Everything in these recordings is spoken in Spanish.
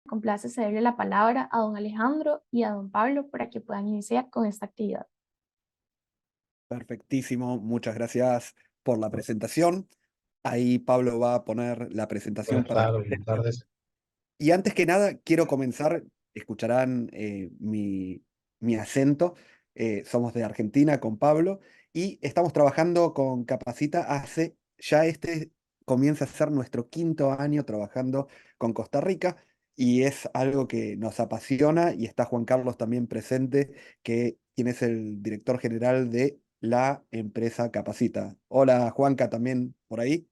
complace cederle la palabra a don Alejandro y a don Pablo para que puedan iniciar con esta actividad. Perfectísimo, muchas gracias por la presentación. Ahí Pablo va a poner la presentación Buenas para que tardes, ustedes. buenas tardes. Y antes que nada, quiero comenzar, escucharán mi acento. Somos de Argentina con Pablo y estamos trabajando con Capacita comienza a ser nuestro quinto año trabajando con Costa Rica y es algo que nos apasiona y está Juan Carlos también presente, quien es el director general de la empresa Capacita. Hola Juanca, también por ahí.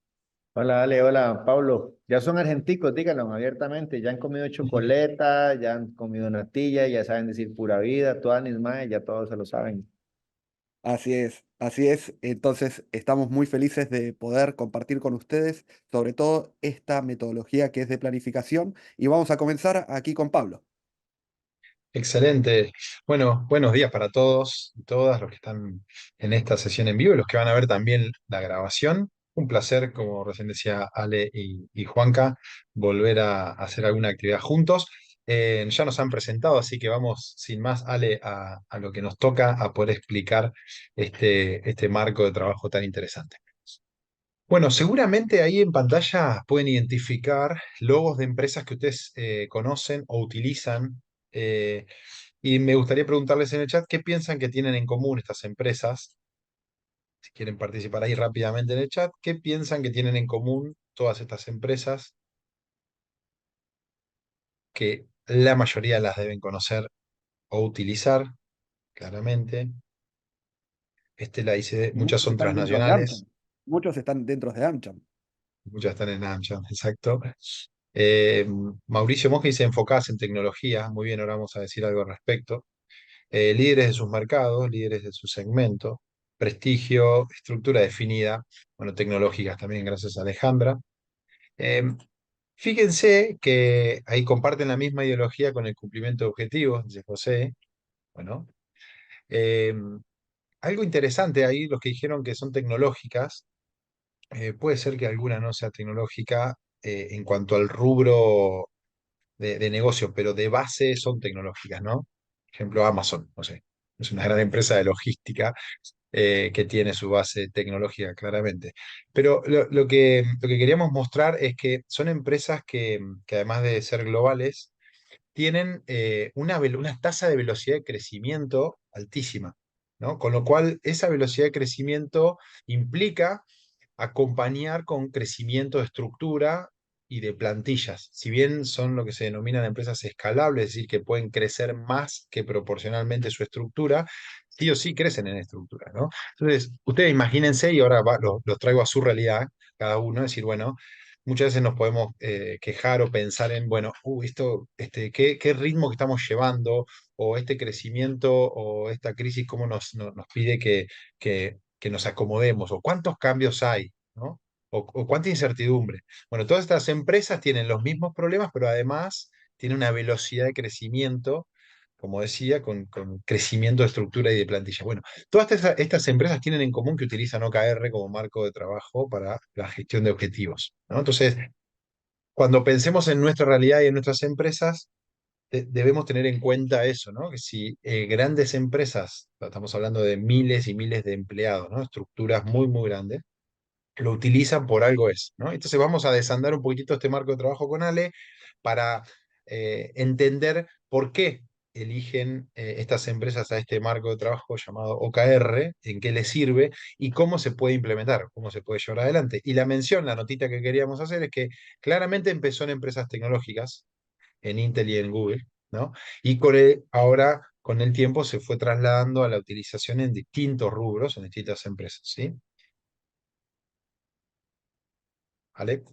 Hola Ale, hola Pablo. Ya son argenticos, díganlo abiertamente. Ya han comido chocoleta, ya han comido natilla, ya saben decir pura vida, todas mis madres, ya todos se lo saben. Así es, así es. Entonces, estamos muy felices de poder compartir con ustedes sobre todo esta metodología que es de planificación y vamos a comenzar aquí con Pablo. Excelente. Bueno, buenos días para todos y todas los que están en esta sesión en vivo y los que van a ver también la grabación. Un placer, como recién decía Ale y Juanca, volver a hacer alguna actividad juntos. Ya nos han presentado, así que vamos sin más, Ale, a lo que nos toca, a poder explicar este marco de trabajo tan interesante. Bueno, seguramente ahí en pantalla pueden identificar logos de empresas que ustedes conocen o utilizan. eh, y me gustaría preguntarles en el chat qué piensan que tienen en común estas empresas. Si quieren participar ahí rápidamente en el chat, ¿qué piensan que tienen en común todas estas empresas que la mayoría las deben conocer o utilizar, claramente? La dice, muchas Muchos son están dentro de transnacionales. AmCham. Muchos están dentro de AmCham. Muchas están en AmCham, exacto. Eh, Mauricio Monge dice enfocadas en tecnología. Muy bien, ahora vamos a decir algo al respecto. Líderes de sus mercados, líderes de su segmento, prestigio, estructura definida, bueno, tecnológicas también, gracias a Alejandra. Eh, Fíjense que ahí comparten la misma ideología con el cumplimiento de objetivos, dice José. Bueno, eh, algo interesante ahí, los que dijeron que son tecnológicas. Puede ser que alguna no sea tecnológica en cuanto al rubro de negocio, pero de base son tecnológicas, ¿no? Por ejemplo, Amazon, no sé, es una gran empresa de logística que tiene su base tecnológica claramente. Pero lo que queríamos mostrar es que son empresas que además de ser globales, tienen una tasa de velocidad de crecimiento altísima, ¿no? Con lo cual, esa velocidad de crecimiento implica acompañar con crecimiento de estructura y de plantillas. Si bien son lo que se denominan empresas escalables, es decir, que pueden crecer más que proporcionalmente su estructura, sí o sí crecen en estructura, ¿no? Entonces, ustedes imagínense, y ahora los traigo a su realidad, cada uno, decir, bueno, muchas veces nos podemos quejar o pensar en, bueno, ¿qué ritmo que estamos llevando? O este crecimiento o esta crisis, ¿cómo nos pide que nos acomodemos? ¿O cuántos cambios hay? ¿No? O cuánta incertidumbre. Bueno, todas estas empresas tienen los mismos problemas, pero además tienen una velocidad de crecimiento, como decía, con crecimiento de estructura y de plantilla. Bueno, todas estas empresas tienen en común que utilizan OKR como marco de trabajo para la gestión de objetivos, ¿no? Entonces, cuando pensemos en nuestra realidad y en nuestras empresas, debemos tener en cuenta eso, ¿no? Que si grandes empresas, estamos hablando de miles y miles de empleados, ¿no? Estructuras muy, muy grandes, lo utilizan por algo es, ¿no? Entonces vamos a desandar un poquitito este marco de trabajo con Ale para entender por qué eligen estas empresas a este marco de trabajo llamado OKR, en qué les sirve y cómo se puede implementar, cómo se puede llevar adelante. Y la mención, la notita que queríamos hacer es que claramente empezó en empresas tecnológicas, en Intel y en Google, ¿no? Y ahora, con el tiempo, se fue trasladando a la utilización en distintos rubros, en distintas empresas, ¿sí? ¿Vale?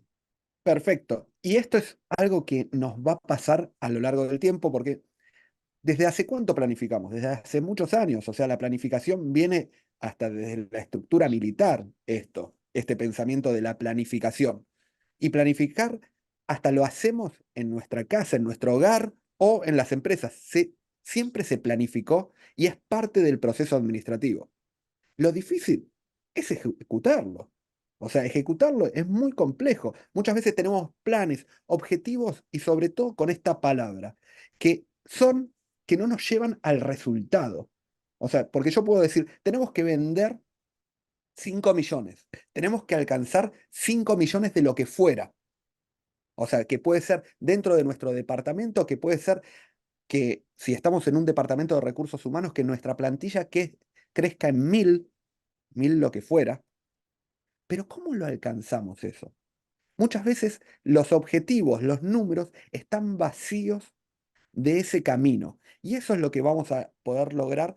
Perfecto. Y esto es algo que nos va a pasar a lo largo del tiempo porque ¿desde hace cuánto planificamos? Desde hace muchos años. O sea, la planificación viene hasta desde la estructura militar, este pensamiento de la planificación. Y planificar hasta lo hacemos en nuestra casa, en nuestro hogar o en las empresas. Siempre se planificó y es parte del proceso administrativo. Lo difícil es ejecutarlo. O sea, ejecutarlo es muy complejo. Muchas veces tenemos planes, objetivos y sobre todo con esta palabra, que son que no nos llevan al resultado. O sea, porque yo puedo decir, tenemos que vender 5 millones, tenemos que alcanzar 5 millones de lo que fuera. O sea, que puede ser dentro de nuestro departamento, que puede ser que si estamos en un departamento de recursos humanos, que nuestra plantilla crezca en 1000 lo que fuera. Pero ¿cómo lo alcanzamos eso? Muchas veces los objetivos, los números, están vacíos de ese camino. Y eso es lo que vamos a poder lograr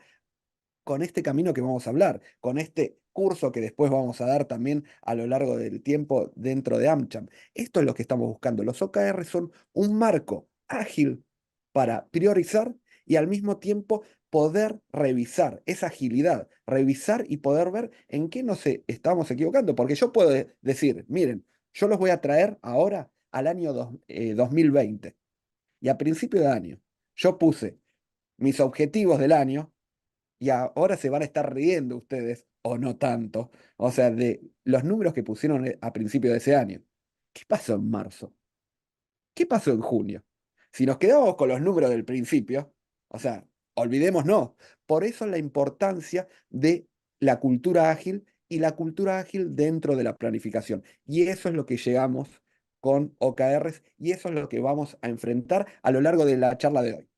con este camino que vamos a hablar, con este curso que después vamos a dar también a lo largo del tiempo dentro de AmCham. Esto es lo que estamos buscando. Los OKR son un marco ágil para priorizar y al mismo tiempo poder revisar esa agilidad, revisar y poder ver en qué nos estamos equivocando. Porque yo puedo decir, miren, yo los voy a traer ahora al año 2020 y a principio de año yo puse mis objetivos del año y ahora se van a estar riendo ustedes, o no tanto, o sea, de los números que pusieron a principio de ese año. ¿Qué pasó en marzo? ¿Qué pasó en junio? Si nos quedamos con los números del principio, o sea, olvidémonos. Por eso la importancia de la cultura ágil y la cultura ágil dentro de la planificación. Y eso es lo que llegamos con OKRs y eso es lo que vamos a enfrentar a lo largo de la charla de hoy.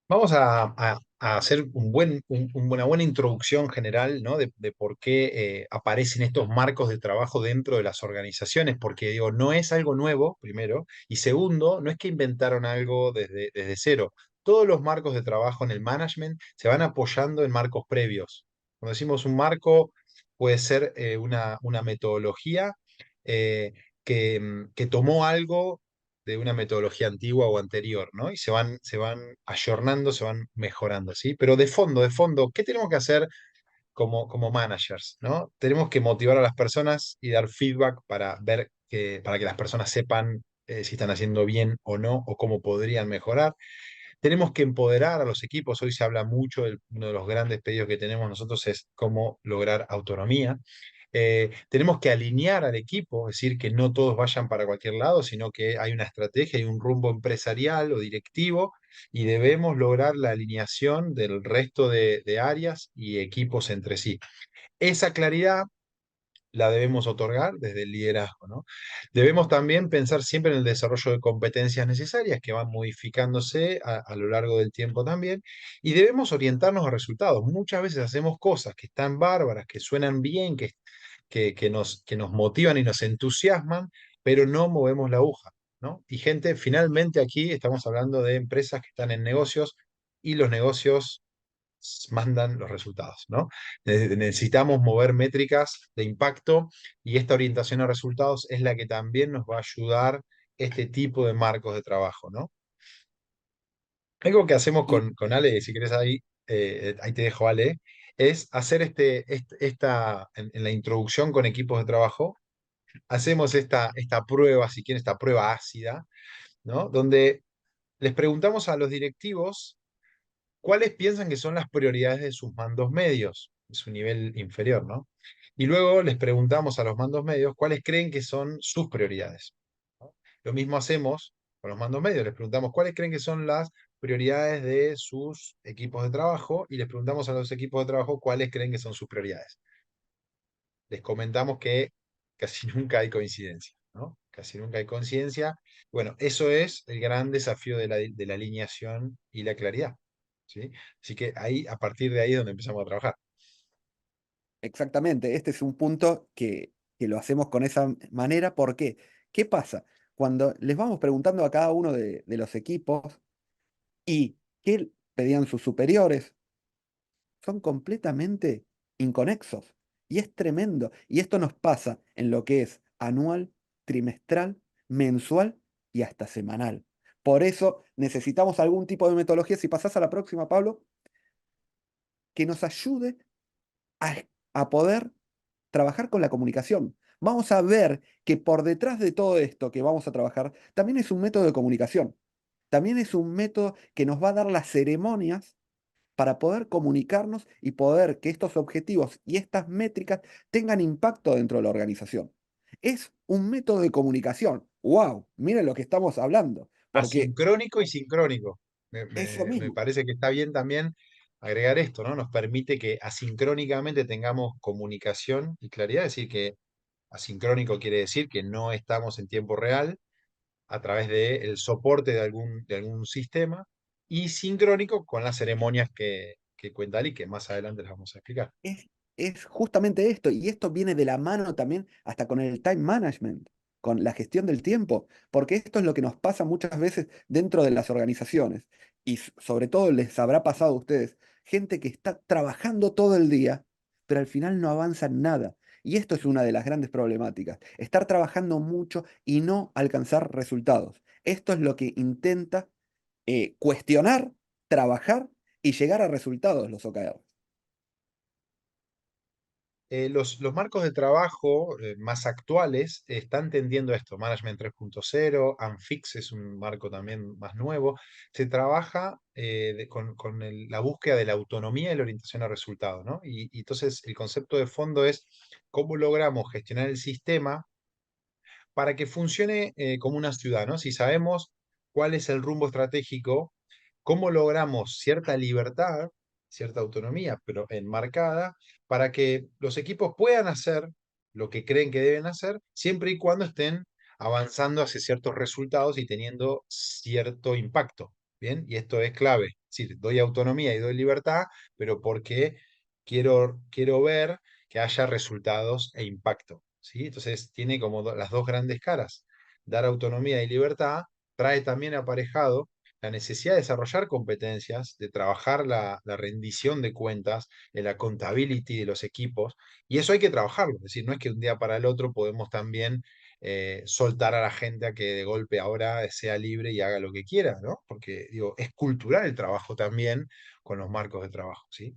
Vamos a hacer una buena introducción general, ¿no? De por qué aparecen estos marcos de trabajo dentro de las organizaciones, porque digo, no es algo nuevo, primero, y segundo, no es que inventaron algo desde cero. Todos los marcos de trabajo en el management se van apoyando en marcos previos. Cuando decimos un marco, puede ser una metodología que tomó algo de una metodología antigua o anterior, ¿no? Y se van ayornando, se van mejorando, ¿sí? Pero de fondo, ¿qué tenemos que hacer como managers, ¿no? Tenemos que motivar a las personas y dar feedback para ver para que las personas sepan si están haciendo bien o no, o cómo podrían mejorar. Tenemos que empoderar a los equipos. Hoy se habla mucho, uno de los grandes pedidos que tenemos nosotros es cómo lograr autonomía. Tenemos que alinear al equipo, es decir, que no todos vayan para cualquier lado, sino que hay una estrategia, hay un rumbo empresarial o directivo y debemos lograr la alineación del resto de áreas y equipos entre sí. Esa claridad la debemos otorgar desde el liderazgo, ¿no? Debemos también pensar siempre en el desarrollo de competencias necesarias que van modificándose a lo largo del tiempo también, y debemos orientarnos a resultados. Muchas veces hacemos cosas que están bárbaras, que suenan bien, que nos motivan y nos entusiasman, pero no movemos la aguja, ¿no? Y gente, finalmente aquí estamos hablando de empresas que están en negocios y los negocios mandan los resultados, ¿no? Necesitamos mover métricas de impacto y esta orientación a resultados es la que también nos va a ayudar este tipo de marcos de trabajo, ¿no? Algo que hacemos Y con Ale, si querés ahí te dejo Ale, es hacer en la introducción con equipos de trabajo, hacemos esta prueba, si quieren, esta prueba ácida, ¿no? Donde les preguntamos a los directivos cuáles piensan que son las prioridades de sus mandos medios, de su nivel inferior, ¿no? Y luego les preguntamos a los mandos medios cuáles creen que son sus prioridades, ¿no? Lo mismo hacemos con los mandos medios, les preguntamos cuáles creen que son las prioridades de sus equipos de trabajo y les preguntamos a los equipos de trabajo cuáles creen que son sus prioridades. Les comentamos que casi nunca hay coincidencia, ¿no? Casi nunca hay coincidencia. Bueno, eso es el gran desafío de la alineación y la claridad, ¿sí? Así que ahí, a partir de ahí es donde empezamos a trabajar. exactamente, este es un punto que lo hacemos con esa manera. ¿Por qué? ¿Qué pasa? Cuando les vamos preguntando a cada uno de los equipos y qué pedían sus superiores, son completamente inconexos. Y es tremendo. Y esto nos pasa en lo que es anual, trimestral, mensual y hasta semanal. Por eso necesitamos algún tipo de metodología. Si pasás a la próxima, Pablo, que nos ayude a, a poder trabajar con la comunicación. Vamos a ver que por detrás de todo esto que vamos a trabajar, también es un método de comunicación. También es un método que nos va a dar las ceremonias para poder comunicarnos y poder que estos objetivos y estas métricas tengan impacto dentro de la organización. Es un método de comunicación. ¡Wow! Miren lo que estamos hablando, porque Asincrónico y sincrónico. eso Me mismo. parece que está bien también agregar esto, ¿no? Nos permite que asincrónicamente tengamos comunicación y claridad, es decir, que asincrónico quiere decir que no estamos en tiempo real a través del soporte de algún sistema, y sincrónico con las ceremonias que cuenta Ali, que más adelante las vamos a explicar. Es, es justamente esto, y esto viene de la mano también hasta con el time management, con la gestión del tiempo, porque esto es lo que nos pasa muchas veces dentro de las organizaciones, y sobre todo les habrá pasado a ustedes, gente que está trabajando todo el día, pero al final no avanza en nada. Y esto es una de las grandes problemáticas, estar trabajando mucho y no alcanzar resultados. Esto es lo que intenta cuestionar, trabajar y llegar a resultados los OKR. Los marcos de trabajo más actuales están tendiendo a esto. Management 3.0, Anfix es un marco también más nuevo. Se trabaja con la búsqueda de la autonomía y la orientación a resultados, ¿no? Y entonces el concepto de fondo es cómo logramos gestionar el sistema para que funcione como una ciudad, ¿no? Si sabemos cuál es el rumbo estratégico, cómo logramos cierta libertad, cierta autonomía, pero enmarcada, para que los equipos puedan hacer lo que creen que deben hacer, siempre y cuando estén avanzando hacia ciertos resultados y teniendo cierto impacto. ¿Bien? Y esto es clave. Es decir, doy autonomía y doy libertad, pero porque quiero ver que haya resultados e impacto. ¿Sí? Entonces tiene como las dos grandes caras. Dar autonomía y libertad trae también aparejado la necesidad de desarrollar competencias, de trabajar la rendición de cuentas, la accountability de los equipos, y eso hay que trabajarlo. Es decir, no es que un día para el otro podemos también soltar a la gente a que de golpe ahora sea libre y haga lo que quiera, ¿no? Porque digo, es cultural el trabajo también con los marcos de trabajo, ¿sí?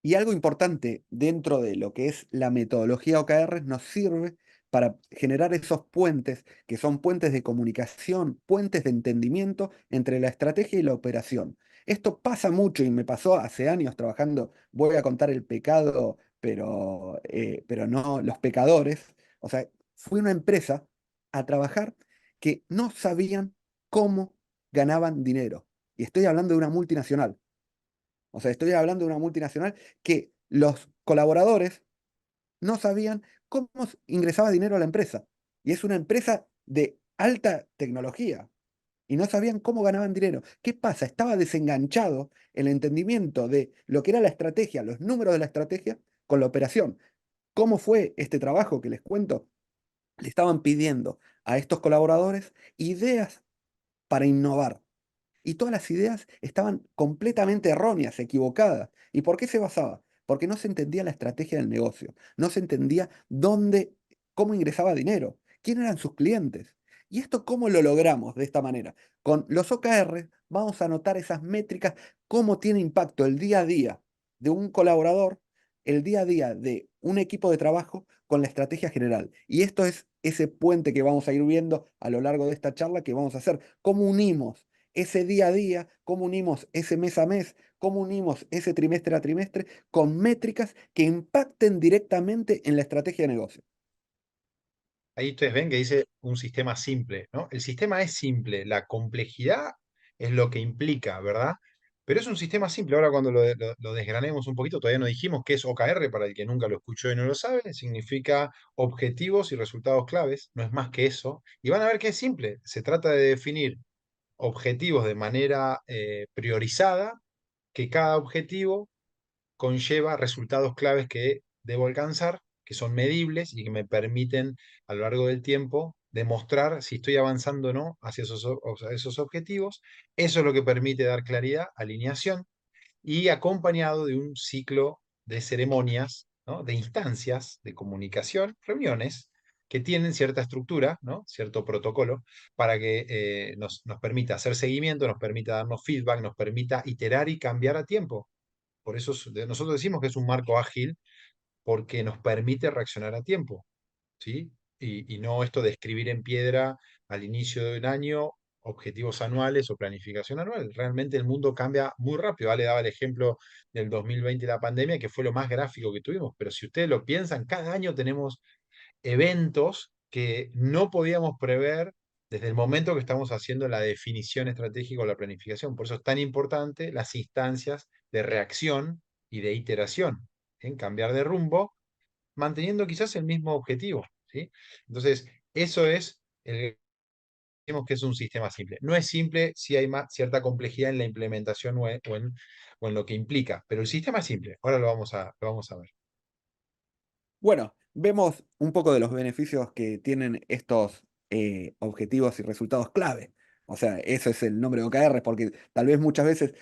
Y algo importante dentro de lo que es la metodología OKR nos sirve para generar esos puentes, que son puentes de comunicación, puentes de entendimiento entre la estrategia y la operación. Esto pasa mucho y me pasó hace años trabajando, voy a contar el pecado, pero no los pecadores. O sea, fui a una empresa a trabajar que no sabían cómo ganaban dinero. Y estoy hablando de una multinacional. O sea, estoy hablando de una multinacional que los colaboradores no sabían cómo ingresaba dinero a la empresa. Y es una empresa de alta tecnología. Y no sabían cómo ganaban dinero. ¿Qué pasa? Estaba desenganchado el entendimiento de lo que era la estrategia, los números de la estrategia, con la operación. ¿Cómo fue este trabajo que les cuento? Le estaban pidiendo a estos colaboradores ideas para innovar. Y todas las ideas estaban completamente erróneas, equivocadas. ¿Y por qué se basaba? Porque no se entendía la estrategia del negocio, no se entendía dónde, cómo ingresaba dinero, quién eran sus clientes. ¿Y esto cómo lo logramos de esta manera? Con los OKR vamos a anotar esas métricas, cómo tiene impacto el día a día de un colaborador, el día a día de un equipo de trabajo con la estrategia general. Y esto es ese puente que vamos a ir viendo a lo largo de esta charla que vamos a hacer. ¿Cómo unimos ese día a día, cómo unimos ese mes a mes, cómo unimos ese trimestre a trimestre con métricas que impacten directamente en la estrategia de negocio? Ahí ustedes ven que dice un sistema simple, ¿no? El sistema es simple, la complejidad es lo que implica, ¿verdad? Pero es un sistema simple. Ahora cuando lo desgranemos un poquito, todavía no dijimos qué es OKR, para el que nunca lo escuchó y no lo sabe, significa objetivos y resultados claves, no es más que eso. Y van a ver que es simple, se trata de definir objetivos de manera priorizada, que cada objetivo conlleva resultados claves que debo alcanzar, que son medibles y que me permiten a lo largo del tiempo demostrar si estoy avanzando o no hacia esos objetivos. Eso es lo que permite dar claridad, alineación, y acompañado de un ciclo de ceremonias, ¿no? De instancias de comunicación, reuniones que tienen cierta estructura, ¿no? Cierto protocolo, para que nos permita hacer seguimiento, nos permita darnos feedback, nos permita iterar y cambiar a tiempo. Por eso nosotros decimos que es un marco ágil, porque nos permite reaccionar a tiempo, ¿sí? Y no esto de escribir en piedra al inicio del año objetivos anuales o planificación anual. Realmente el mundo cambia muy rápido. Ale daba el ejemplo del 2020 y la pandemia, que fue lo más gráfico que tuvimos, pero si ustedes lo piensan, cada año tenemos eventos que no podíamos prever desde el momento que estamos haciendo la definición estratégica o la planificación. Por eso es tan importante las instancias de reacción y de iteración, en cambiar de rumbo, manteniendo quizás el mismo objetivo, ¿sí? Entonces, eso es decimos que es un sistema simple. No es simple si hay cierta complejidad en la implementación o en lo que implica, pero el sistema es simple. Ahora lo vamos a ver. Bueno, vemos un poco de los beneficios que tienen estos objetivos y resultados clave. O sea, eso es el nombre de OKR, porque tal vez muchas veces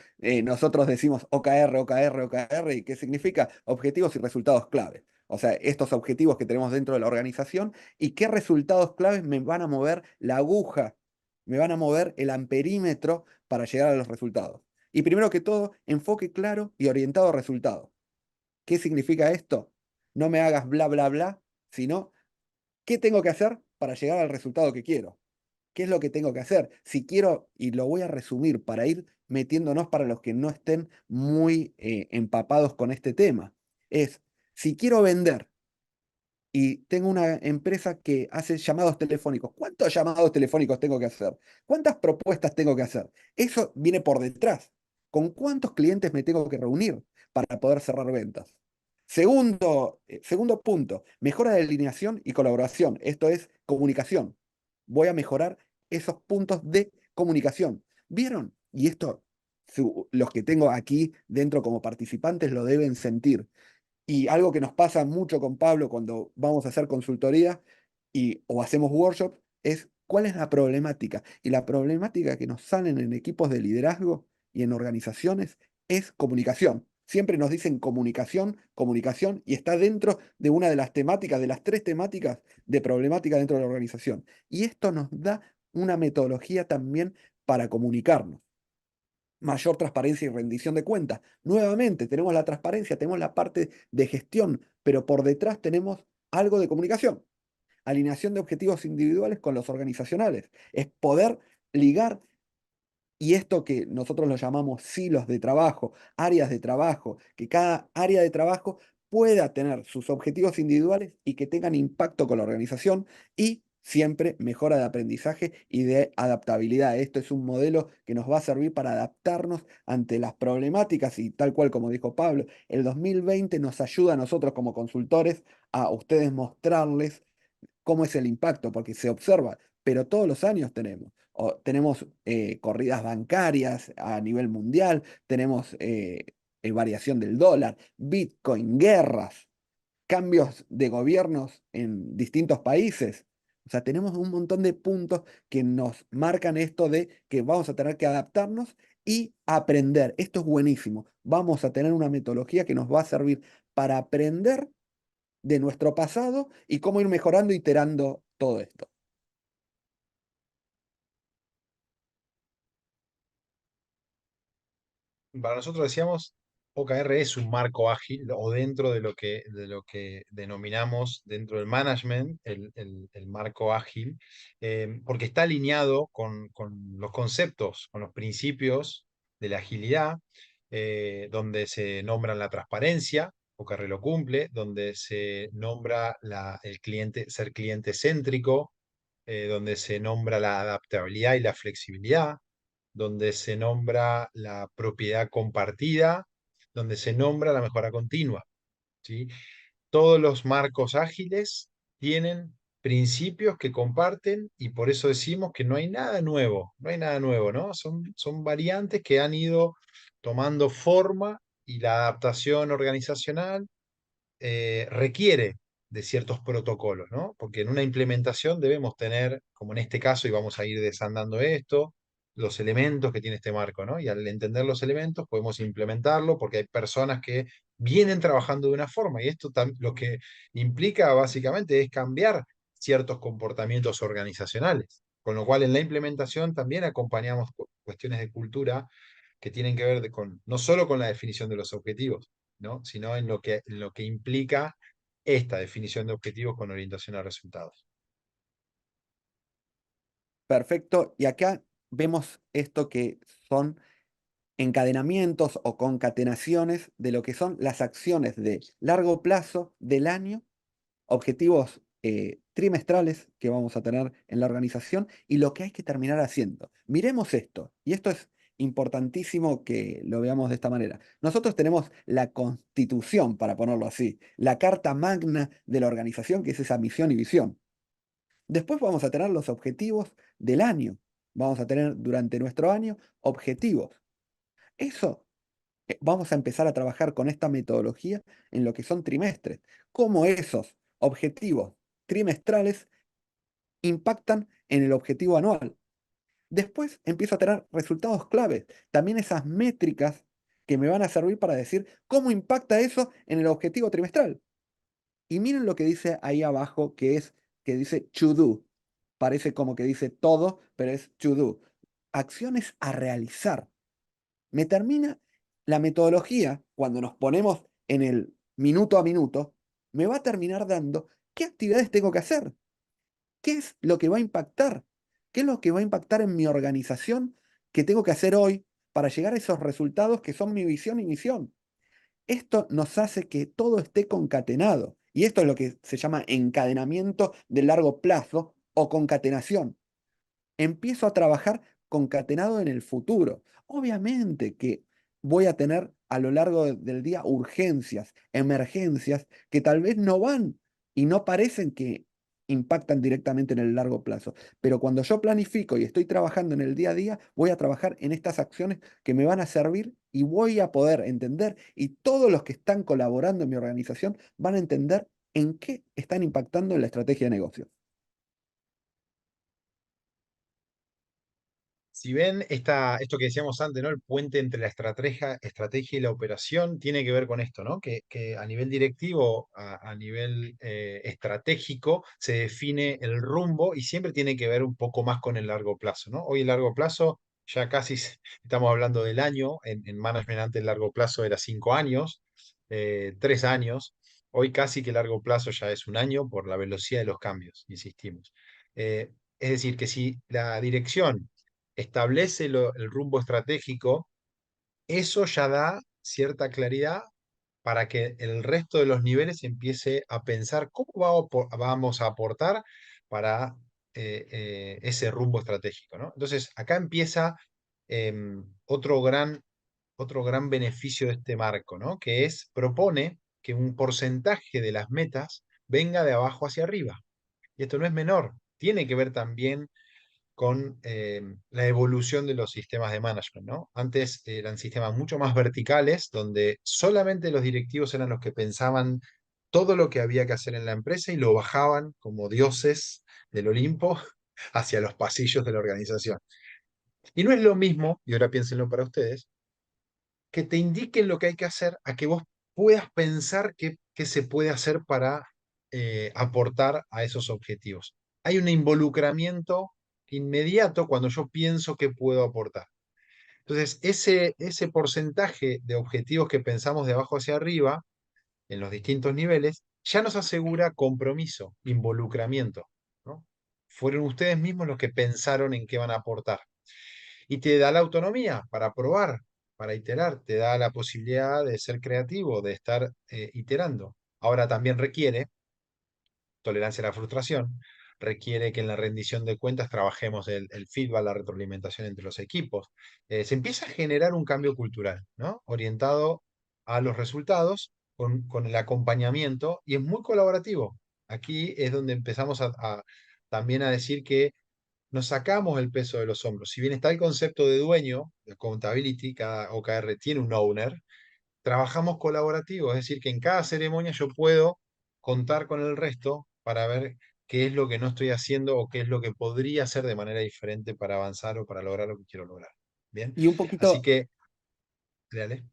nosotros decimos OKR, OKR, OKR, ¿y qué significa? Objetivos y resultados clave. O sea, estos objetivos que tenemos dentro de la organización y qué resultados claves me van a mover la aguja, me van a mover el amperímetro para llegar a los resultados. Y primero que todo, enfoque claro y orientado a resultados. ¿Qué significa esto? No me hagas bla, bla, bla, sino qué tengo que hacer para llegar al resultado que quiero. ¿Qué es lo que tengo que hacer? Si quiero, y lo voy a resumir para ir metiéndonos para los que no estén muy empapados con este tema, es, si quiero vender y tengo una empresa que hace llamados telefónicos, ¿cuántos llamados telefónicos tengo que hacer? ¿Cuántas propuestas tengo que hacer? Eso viene por detrás. ¿Con cuántos clientes me tengo que reunir para poder cerrar ventas? Segundo punto, mejora de alineación y colaboración. Esto es comunicación. Voy a mejorar esos puntos de comunicación. ¿Vieron? Y esto, los que tengo aquí dentro como participantes lo deben sentir. Y algo que nos pasa mucho con Pablo cuando vamos a hacer consultoría o hacemos workshop es cuál es la problemática. Y la problemática que nos salen en equipos de liderazgo y en organizaciones es comunicación. Siempre nos dicen comunicación, comunicación, y está dentro de una de las temáticas, de las 3 temáticas de problemática dentro de la organización. Y esto nos da una metodología también para comunicarnos. Mayor transparencia y rendición de cuentas. Nuevamente, tenemos la transparencia, tenemos la parte de gestión, pero por detrás tenemos algo de comunicación. Alineación de objetivos individuales con los organizacionales. Es poder ligar, y esto que nosotros lo llamamos silos de trabajo, áreas de trabajo, que cada área de trabajo pueda tener sus objetivos individuales y que tengan impacto con la organización y siempre mejora de aprendizaje y de adaptabilidad. Esto es un modelo que nos va a servir para adaptarnos ante las problemáticas y tal cual como dijo Pablo, el 2020 nos ayuda a nosotros como consultores a ustedes mostrarles cómo es el impacto, porque se observa, pero todos los años tenemos corridas bancarias a nivel mundial, tenemos variación del dólar, Bitcoin, guerras, cambios de gobiernos en distintos países. O sea, tenemos un montón de puntos que nos marcan esto de que vamos a tener que adaptarnos y aprender. Esto es buenísimo. Vamos a tener una metodología que nos va a servir para aprender de nuestro pasado y cómo ir mejorando, iterando todo esto. Para nosotros decíamos, OKR es un marco ágil o dentro de lo que denominamos dentro del management el marco ágil, porque está alineado con los conceptos, con los principios de la agilidad, donde se nombran la transparencia, OKR lo cumple, donde se nombra el cliente, ser cliente céntrico, donde se nombra la adaptabilidad y la flexibilidad, donde se nombra la propiedad compartida, donde se nombra la mejora continua, ¿sí? Todos los marcos ágiles tienen principios que comparten y por eso decimos que no hay nada nuevo, no hay nada nuevo, ¿no? Son variantes que han ido tomando forma y la adaptación organizacional requiere de ciertos protocolos, ¿no? Porque en una implementación debemos tener, como en este caso, y vamos a ir desandando esto, los elementos que tiene este marco, ¿no? Y al entender los elementos podemos implementarlo porque hay personas que vienen trabajando de una forma y esto lo que implica básicamente es cambiar ciertos comportamientos organizacionales, con lo cual en la implementación también acompañamos cuestiones de cultura que tienen que ver no solo con la definición de los objetivos, ¿no? Sino en lo que implica esta definición de objetivos con orientación a resultados. Perfecto. Y acá vemos esto que son encadenamientos o concatenaciones de lo que son las acciones de largo plazo del año, objetivos trimestrales que vamos a tener en la organización y lo que hay que terminar haciendo. Miremos esto, y esto es importantísimo que lo veamos de esta manera. Nosotros tenemos la constitución, para ponerlo así, la carta magna de la organización, que es esa misión y visión. Después vamos a tener los objetivos del año. Vamos a tener durante nuestro año objetivos. Eso vamos a empezar a trabajar con esta metodología en lo que son trimestres. Cómo esos objetivos trimestrales impactan en el objetivo anual. Después empiezo a tener resultados claves, también esas métricas que me van a servir para decir cómo impacta eso en el objetivo trimestral. Y miren lo que dice ahí abajo, que dice to do. Parece como que dice todo, pero es to do. Acciones a realizar. Me termina la metodología, cuando nos ponemos en el minuto a minuto, me va a terminar dando qué actividades tengo que hacer, qué es lo que va a impactar, qué es lo que va a impactar en mi organización que tengo que hacer hoy para llegar a esos resultados que son mi visión y misión. Esto nos hace que todo esté concatenado. Y esto es lo que se llama encadenamiento de largo plazo o concatenación. Empiezo a trabajar concatenado en el futuro. Obviamente que voy a tener a lo largo del día urgencias, emergencias, que tal vez no van y no parecen que impactan directamente en el largo plazo. Pero cuando yo planifico y estoy trabajando en el día a día, voy a trabajar en estas acciones que me van a servir y voy a poder entender, y todos los que están colaborando en mi organización van a entender en qué están impactando en la estrategia de negocio. Si ven esto que decíamos antes, ¿no? El puente entre la estrategia y la operación tiene que ver con esto, ¿no? Que a nivel directivo, a nivel estratégico, se define el rumbo y siempre tiene que ver un poco más con el largo plazo, ¿no? Hoy el largo plazo, ya casi estamos hablando del año, en management antes el largo plazo era 5 años, 3 años, hoy casi que el largo plazo ya es un año por la velocidad de los cambios, insistimos. Es decir, que si la dirección establece el rumbo estratégico, eso ya da cierta claridad para que el resto de los niveles empiece a pensar cómo vamos a aportar para ese rumbo estratégico, ¿no? Entonces, acá empieza otro gran beneficio de este marco, ¿no? Que propone que un porcentaje de las metas venga de abajo hacia arriba. Y esto no es menor, tiene que ver también con la evolución de los sistemas de management, ¿no? Antes eran sistemas mucho más verticales, donde solamente los directivos eran los que pensaban todo lo que había que hacer en la empresa y lo bajaban como dioses del Olimpo hacia los pasillos de la organización. Y no es lo mismo, y ahora piénsenlo para ustedes, que te indiquen lo que hay que hacer a que vos puedas pensar qué se puede hacer para aportar a esos objetivos. Hay un involucramiento inmediato cuando yo pienso que puedo aportar. Entonces, ese porcentaje de objetivos que pensamos de abajo hacia arriba, en los distintos niveles, ya nos asegura compromiso, involucramiento, ¿no? Fueron ustedes mismos los que pensaron en qué van a aportar. Y te da la autonomía para probar, para iterar, te da la posibilidad de ser creativo, de estar iterando. Ahora también requiere tolerancia a la frustración, requiere que en la rendición de cuentas trabajemos el feedback, la retroalimentación entre los equipos. Se empieza a generar un cambio cultural, ¿no? Orientado a los resultados con el acompañamiento y es muy colaborativo. Aquí es donde empezamos también a decir que nos sacamos el peso de los hombros. Si bien está el concepto de dueño, de accountability, cada OKR tiene un owner, trabajamos colaborativo, es decir, que en cada ceremonia yo puedo contar con el resto para ver qué es lo que no estoy haciendo o qué es lo que podría hacer de manera diferente para avanzar o para lograr lo que quiero lograr. Bien, Y así que, dale.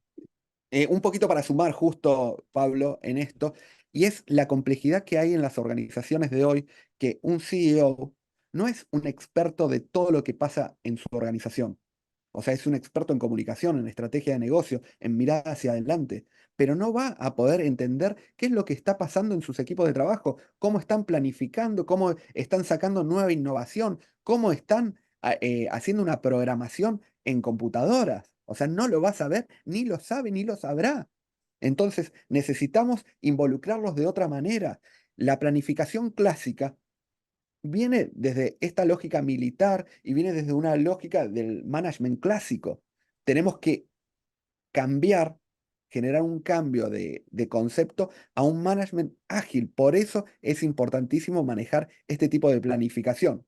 un poquito para sumar justo, Pablo, en esto, y es la complejidad que hay en las organizaciones de hoy, que un CEO no es un experto de todo lo que pasa en su organización. O sea, es un experto en comunicación, en estrategia de negocio, en mirar hacia adelante, pero no va a poder entender qué es lo que está pasando en sus equipos de trabajo, cómo están planificando, cómo están sacando nueva innovación, cómo están haciendo una programación en computadoras. O sea, no lo va a saber, ni lo sabe, ni lo sabrá. Entonces, necesitamos involucrarlos de otra manera. La planificación clásica viene desde esta lógica militar y viene desde una lógica del management clásico. Tenemos que cambiar, generar un cambio de concepto a un management ágil. Por eso es importantísimo manejar este tipo de planificación.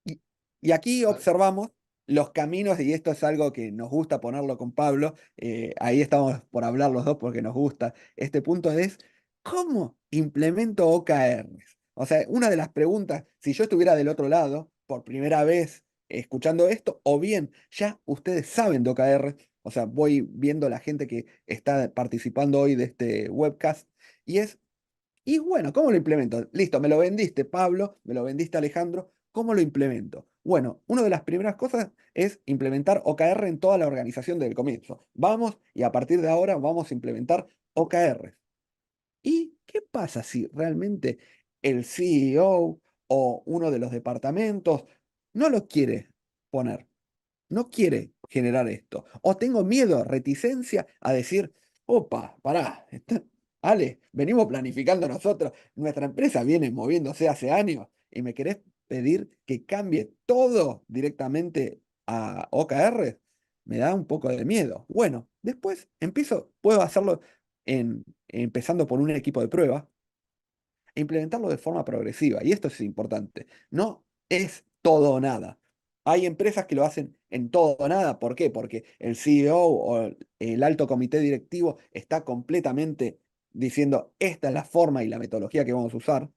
Y, y aquí observamos los caminos, y esto es algo que nos gusta ponerlo con Pablo, ahí estamos por hablar los dos porque nos gusta. Este punto es, ¿cómo implemento OKRs? O sea, una de las preguntas, si yo estuviera del otro lado, por primera vez escuchando esto, o bien ya ustedes saben de OKRs, o sea, voy viendo la gente que está participando hoy de este webcast, y es, y bueno, ¿cómo lo implemento? Listo, me lo vendiste, Pablo, me lo vendiste, Alejandro. ¿Cómo lo implemento? Bueno, una de las primeras cosas es implementar OKR en toda la organización desde el comienzo. Vamos y a partir de ahora vamos a implementar OKR. ¿Y qué pasa si realmente el CEO o uno de los departamentos no lo quiere poner? No quiere generar esto. O tengo miedo, reticencia a decir, opa, pará, Ale, venimos planificando nosotros, nuestra empresa viene moviéndose hace años y me querés pedir que cambie todo directamente a OKR, me da un poco de miedo. Bueno, después puedo hacerlo empezando por un equipo de prueba e implementarlo de forma progresiva. Y esto es importante. No es todo o nada. Hay empresas que lo hacen en todo o nada. ¿Por qué? Porque el CEO o el alto comité directivo está completamente diciendo esta es la forma y la metodología que vamos a usar.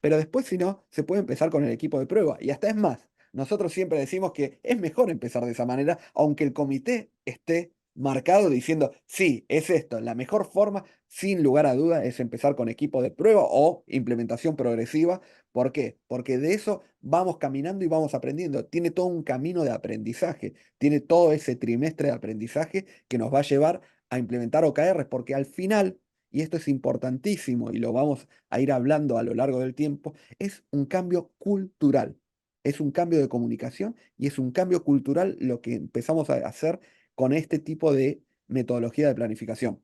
Pero después, si no, se puede empezar con el equipo de prueba. Y hasta es más, nosotros siempre decimos que es mejor empezar de esa manera, aunque el comité esté marcado diciendo, sí, es esto, la mejor forma sin lugar a duda, es empezar con equipo de prueba o implementación progresiva. ¿Por qué? Porque de eso vamos caminando y vamos aprendiendo. Tiene todo un camino de aprendizaje, tiene todo ese trimestre de aprendizaje que nos va a llevar a implementar OKRs, porque al final, y esto es importantísimo y lo vamos a ir hablando a lo largo del tiempo, es un cambio cultural. Es un cambio de comunicación y es un cambio cultural lo que empezamos a hacer con este tipo de metodología de planificación.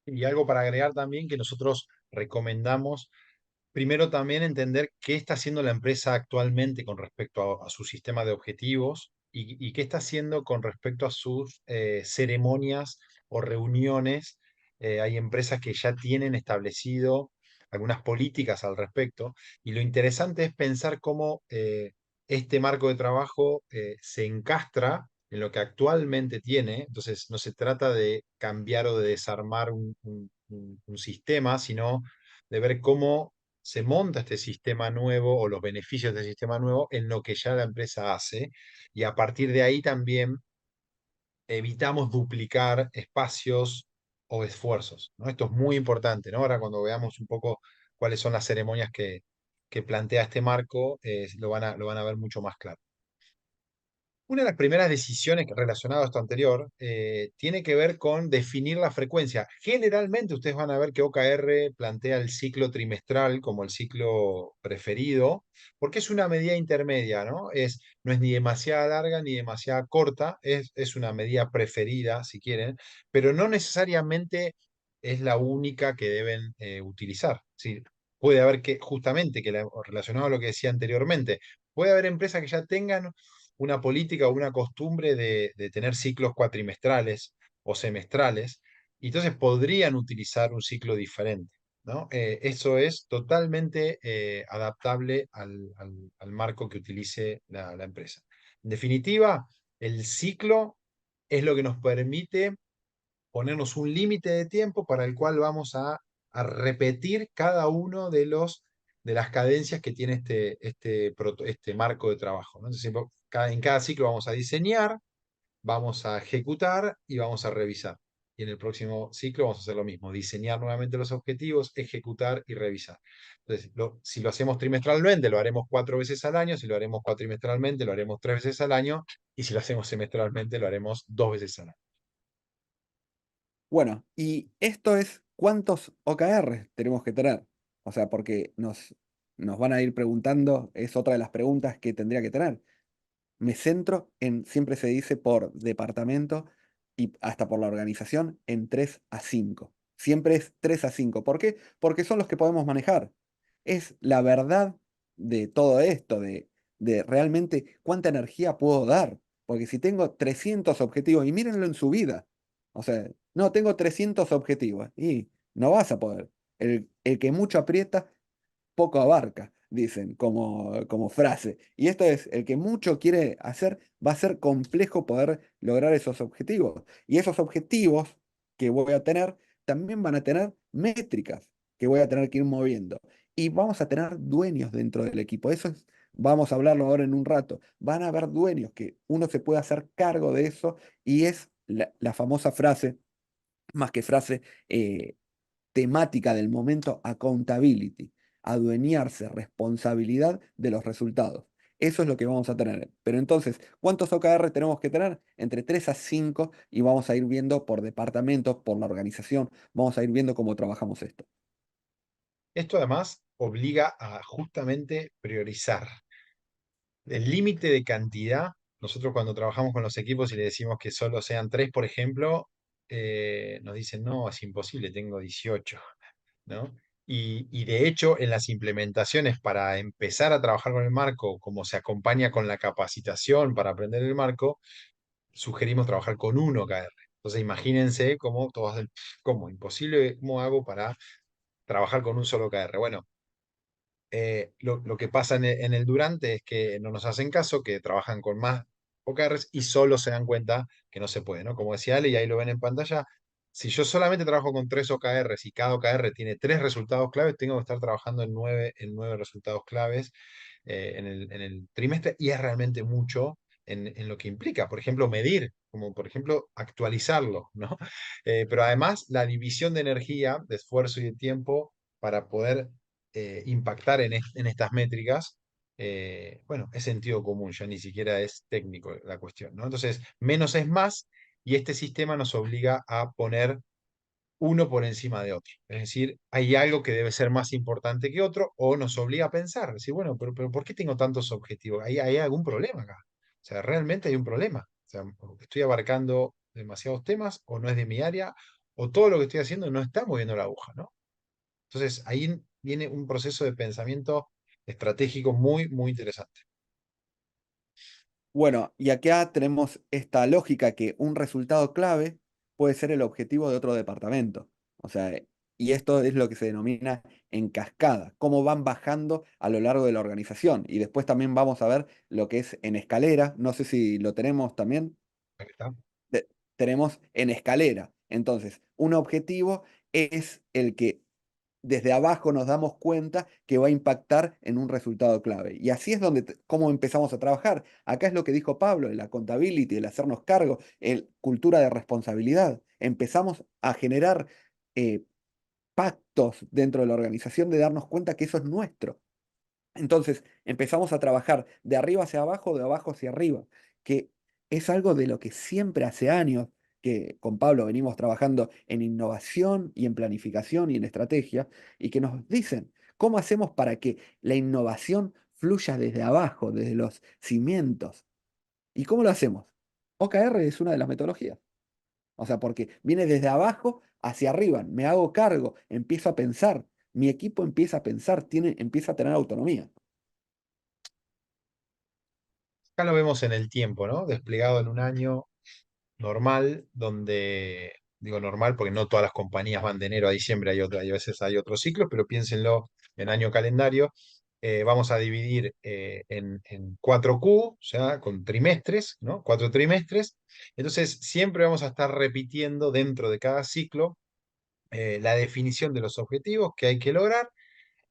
Y algo para agregar también que nosotros recomendamos, primero también entender qué está haciendo la empresa actualmente con respecto a su sistema de objetivos y qué está haciendo con respecto a sus ceremonias o reuniones. Hay empresas que ya tienen establecido algunas políticas al respecto y lo interesante es pensar cómo este marco de trabajo se encastra en lo que actualmente tiene. Entonces, no se trata de cambiar o de desarmar un sistema, sino de ver cómo se monta este sistema nuevo o los beneficios del sistema nuevo en lo que ya la empresa hace y a partir de ahí también evitamos duplicar espacios o esfuerzos, ¿no? Esto es muy importante, ¿no? Ahora cuando veamos un poco cuáles son las ceremonias que plantea este marco, lo van a ver mucho más claro. Una de las primeras decisiones relacionadas a esto anterior tiene que ver con definir la frecuencia. Generalmente ustedes van a ver que OKR plantea el ciclo trimestral como el ciclo preferido, porque es una medida intermedia, ¿no? No es ni demasiado larga ni demasiado corta, es una medida preferida, si quieren, pero no necesariamente es la única que deben utilizar. ¿Sí? Puede haber que, justamente, relacionado a lo que decía anteriormente, puede haber empresas que ya tengan una política o una costumbre de tener ciclos cuatrimestrales o semestrales, y entonces podrían utilizar un ciclo diferente, ¿no? Eso es totalmente adaptable al marco que utilice la empresa. En definitiva, el ciclo es lo que nos permite ponernos un límite de tiempo para el cual vamos a repetir cada uno de las cadencias que tiene este marco de trabajo, ¿no? Entonces, en cada ciclo vamos a diseñar, vamos a ejecutar y vamos a revisar. Y en el próximo ciclo vamos a hacer lo mismo, diseñar nuevamente los objetivos, ejecutar y revisar. Entonces, si lo hacemos trimestralmente, lo haremos 4 veces al año, si lo haremos cuatrimestralmente, lo haremos 3 veces al año, y si lo hacemos semestralmente, lo haremos 2 veces al año. Bueno, y esto es cuántos OKR tenemos que tener. O sea, porque nos van a ir preguntando, es otra de las preguntas que tendría que tener. Me centro en, siempre se dice por departamento y hasta por la organización, en 3 a 5. Siempre es 3 a 5. ¿Por qué? Porque son los que podemos manejar. Es la verdad de todo esto, de realmente cuánta energía puedo dar. Porque si tengo 300 objetivos, y mírenlo en su vida, o sea, no, tengo 300 objetivos, y no vas a poder. El que mucho aprieta, poco abarca, dicen como frase. Y esto es, el que mucho quiere hacer, va a ser complejo poder lograr esos objetivos. Y esos objetivos que voy a tener también van a tener métricas que voy a tener que ir moviendo. Y vamos a tener dueños dentro del equipo. Eso es, vamos a hablarlo ahora en un rato. Van a haber dueños que uno se puede hacer cargo de eso y es la famosa frase, más que frase, temática del momento, accountability, adueñarse responsabilidad de los resultados. Eso es lo que vamos a tener. Pero entonces, ¿cuántos OKR tenemos que tener? Entre 3 a 5 y vamos a ir viendo por departamentos, por la organización, vamos a ir viendo cómo trabajamos esto. Esto además obliga a justamente priorizar. El límite de cantidad, nosotros cuando trabajamos con los equipos y le decimos que solo sean 3, por ejemplo, nos dicen, no, es imposible, tengo 18, ¿no? Y de hecho, en las implementaciones para empezar a trabajar con el marco, como se acompaña con la capacitación para aprender el marco, sugerimos trabajar con 1 OKR. Entonces, imagínense cómo todos, ¿cómo? Imposible, ¿cómo hago para trabajar con un solo OKR? Bueno, lo que pasa en el durante es que no nos hacen caso, que trabajan con más OKRs y solo se dan cuenta que no se puede, ¿no? Como decía Ale, y ahí lo ven en pantalla, si yo solamente trabajo con 3 OKRs y cada OKR tiene 3 resultados claves, tengo que estar trabajando en nueve resultados claves en el trimestre, y es realmente mucho en lo que implica, por ejemplo, medir, como por ejemplo actualizarlo, ¿no? Pero además la división de energía, de esfuerzo y de tiempo para poder impactar en estas métricas, bueno, es sentido común, ya ni siquiera es técnico la cuestión, ¿no? Entonces, menos es más, y este sistema nos obliga a poner uno por encima de otro. Es decir, hay algo que debe ser más importante que otro, o nos obliga a pensar, decir, bueno, pero ¿por qué tengo tantos objetivos? ¿Hay algún problema acá? O sea, realmente hay un problema. O sea, estoy abarcando demasiados temas, o no es de mi área, o todo lo que estoy haciendo no está moviendo la aguja, ¿no? Entonces, ahí viene un proceso de pensamiento estratégico muy, muy interesante. Bueno, y acá tenemos esta lógica que un resultado clave puede ser el objetivo de otro departamento. O sea, y esto es lo que se denomina en cascada, cómo van bajando a lo largo de la organización. Y después también vamos a ver lo que es en escalera, no sé si lo tenemos también, Ahí está. tenemos en escalera. Entonces, un objetivo es el que desde abajo nos damos cuenta que va a impactar en un resultado clave. Y así es donde cómo empezamos a trabajar. Acá es lo que dijo Pablo, la accountability, el hacernos cargo, cultura de responsabilidad. Empezamos a generar eh, pactos dentro de la organización de darnos cuenta que eso es nuestro. Entonces empezamos a trabajar de arriba hacia abajo, de abajo hacia arriba, que es algo de lo que siempre hace años que con Pablo venimos trabajando en innovación y en planificación y en estrategia, y que nos dicen cómo hacemos para que la innovación fluya desde abajo, desde los cimientos. ¿Y cómo lo hacemos? OKR es una de las metodologías. O sea, porque viene desde abajo hacia arriba, me hago cargo, empiezo a pensar, mi equipo empieza a pensar, empieza a tener autonomía. Acá lo vemos en el tiempo, ¿no? Desplegado en un año normal, donde, digo normal porque no todas las compañías van de enero a diciembre, hay veces hay otros ciclos, pero piénsenlo en año calendario. Vamos a dividir en 4Q, o sea, con trimestres, ¿no? 4 trimestres. Entonces, siempre vamos a estar repitiendo dentro de cada ciclo la definición de los objetivos que hay que lograr.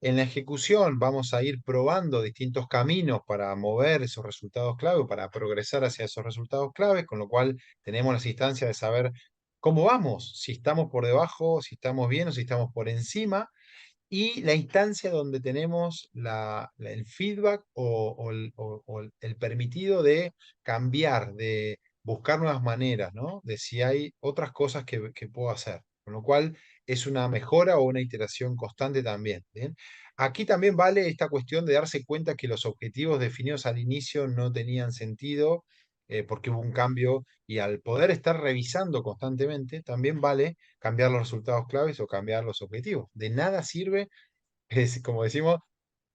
En la ejecución vamos a ir probando distintos caminos para mover esos resultados clave, para progresar hacia esos resultados claves, con lo cual tenemos las instancias de saber cómo vamos, si estamos por debajo, si estamos bien o si estamos por encima, y la instancia donde tenemos el feedback o el permitido de cambiar, de buscar nuevas maneras, ¿no? De si hay otras cosas que puedo hacer. con lo cual es una mejora o una iteración constante también. ¿Bien? Aquí también vale esta cuestión de darse cuenta que los objetivos definidos al inicio no tenían sentido porque hubo un cambio y al poder estar revisando constantemente, también vale cambiar los resultados claves o cambiar los objetivos. De nada sirve, como decimos,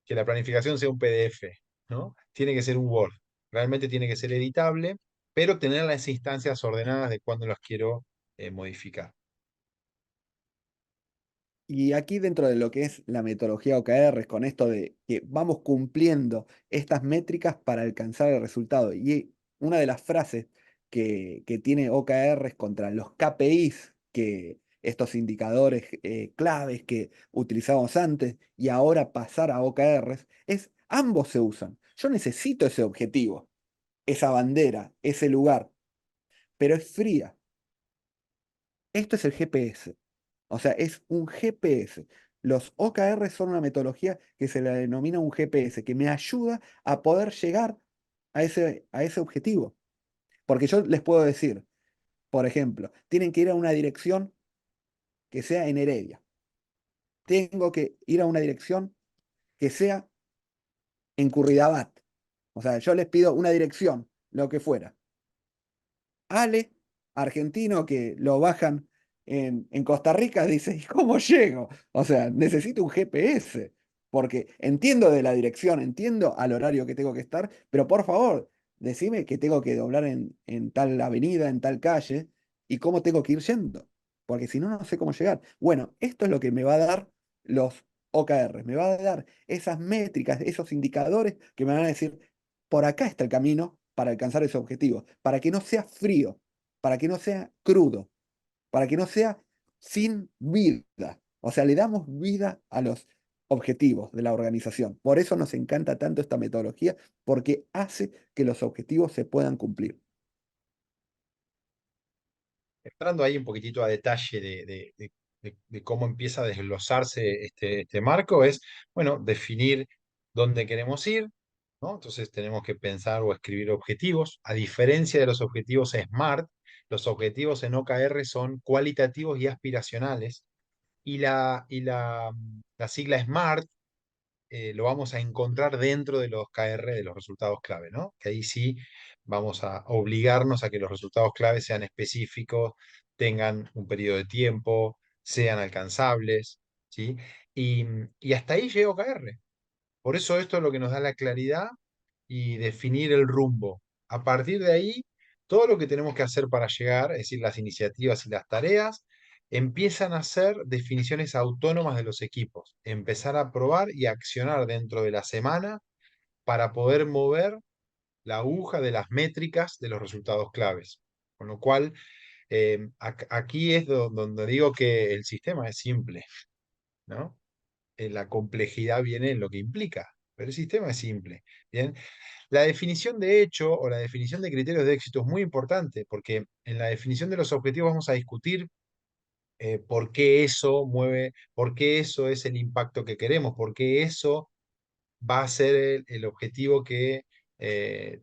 que la planificación sea un PDF, ¿no? Tiene que ser un Word. Realmente tiene que ser editable, pero tener las instancias ordenadas de cuándo las quiero modificar. Y aquí dentro de lo que es la metodología OKR, con esto de que vamos cumpliendo estas métricas para alcanzar el resultado. Y una de las frases que tiene OKR contra los KPIs, que estos indicadores claves que utilizamos antes y ahora pasar a OKRs, es ambos se usan. Yo necesito ese objetivo, esa bandera, ese lugar, pero es fría. Esto es el GPS. O sea, es un GPS. Los OKR son una metodología que se le denomina un GPS, que me ayuda a poder llegar a ese objetivo. Porque yo les puedo decir, por ejemplo, tienen que ir a una dirección que sea en Heredia. Tengo que ir a una dirección que sea en Curridabat. O sea, yo les pido una dirección, lo que fuera. Ale, argentino que lo bajan en Costa Rica, dice, ¿y cómo llego? O sea, necesito un GPS, porque entiendo de la dirección, entiendo al horario que tengo que estar, pero por favor, decime que tengo que doblar en tal avenida, en tal calle, y cómo tengo que ir yendo, porque si no, no sé cómo llegar. Bueno, esto es lo que me va a dar los OKR, me va a dar esas métricas, esos indicadores que me van a decir, por acá está el camino para alcanzar ese objetivo, para que no sea frío, para que no sea crudo, para que no sea sin vida. O sea, le damos vida a los objetivos de la organización. Por eso nos encanta tanto esta metodología, porque hace que los objetivos se puedan cumplir. Entrando ahí un poquitito a detalle de cómo empieza a desglosarse este marco, es, bueno, definir dónde queremos ir, ¿no? Entonces tenemos que pensar o escribir objetivos. A diferencia de los objetivos SMART, los objetivos en OKR son cualitativos y aspiracionales. La sigla SMART lo vamos a encontrar dentro de los KR de los resultados clave, ¿no? Que ahí sí vamos a obligarnos a que los resultados clave sean específicos, tengan un periodo de tiempo, sean alcanzables, ¿sí? Y hasta ahí llega OKR. Por eso esto es lo que nos da la claridad y definir el rumbo. A partir de ahí, todo lo que tenemos que hacer para llegar, es decir, las iniciativas y las tareas, empiezan a ser definiciones autónomas de los equipos. Empezar a probar y accionar dentro de la semana para poder mover la aguja de las métricas de los resultados claves. Con lo cual, aquí es donde digo que el sistema es simple, ¿no? La complejidad viene en lo que implica, pero el sistema es simple. Bien, la definición de hecho o la definición de criterios de éxito es muy importante porque en la definición de los objetivos vamos a discutir por qué eso mueve, por qué eso es el impacto que queremos, por qué eso va a ser el objetivo que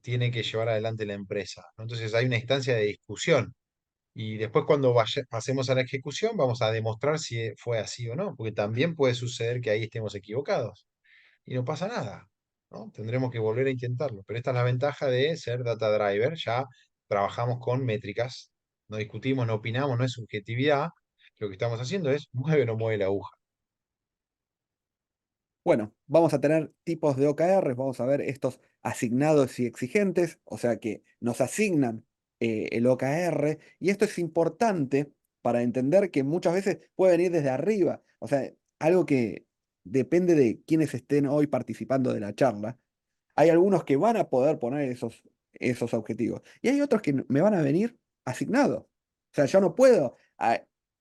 tiene que llevar adelante la empresa, ¿no? Entonces hay una instancia de discusión. Y después cuando pasemos a la ejecución vamos a demostrar si fue así o no, porque también puede suceder que ahí estemos equivocados y no pasa nada, ¿no? Tendremos que volver a intentarlo. Pero esta es la ventaja de ser data driver, ya trabajamos con métricas, no discutimos, no opinamos, no es subjetividad, lo que estamos haciendo es mueve o no mueve la aguja. Bueno, vamos a tener tipos de OKRs, vamos a ver estos asignados y exigentes, o sea que nos asignan el OKR, y esto es importante para entender que muchas veces puede venir desde arriba, o sea, algo que depende de quienes estén hoy participando de la charla. Hay algunos que van a poder poner esos objetivos, y hay otros que me van a venir asignados. O sea, yo no puedo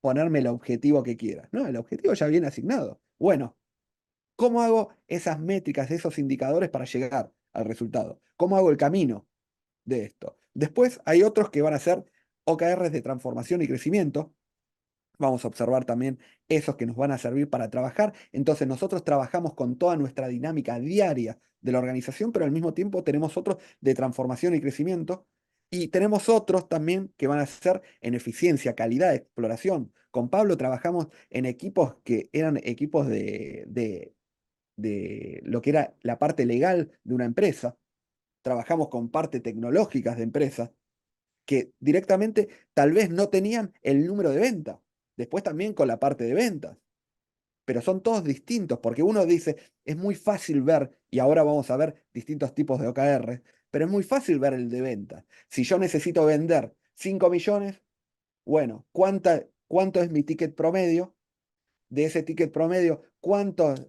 ponerme el objetivo que quiera, no, el objetivo ya viene asignado. Bueno. ¿Cómo hago esas métricas, esos indicadores para llegar al resultado? ¿Cómo hago el camino de esto? Después hay otros que van a ser OKRs de transformación y crecimiento. Vamos a observar también esos que nos van a servir para trabajar. Entonces nosotros trabajamos con toda nuestra dinámica diaria de la organización, pero al mismo tiempo tenemos otros de transformación y crecimiento Y tenemos otros también que van a ser en eficiencia, calidad, exploración. Con Pablo trabajamos en equipos que eran equipos de lo que era la parte legal de una empresa. Trabajamos con parte tecnológicas de empresas que directamente tal vez no tenían el número de venta. Después también con la parte de ventas. Pero son todos distintos, porque uno dice, es muy fácil ver, y ahora vamos a ver distintos tipos de OKR, pero es muy fácil ver el de venta. Si yo necesito vender 5 millones, bueno, ¿cuánto es mi ticket promedio? De ese ticket promedio, cuántas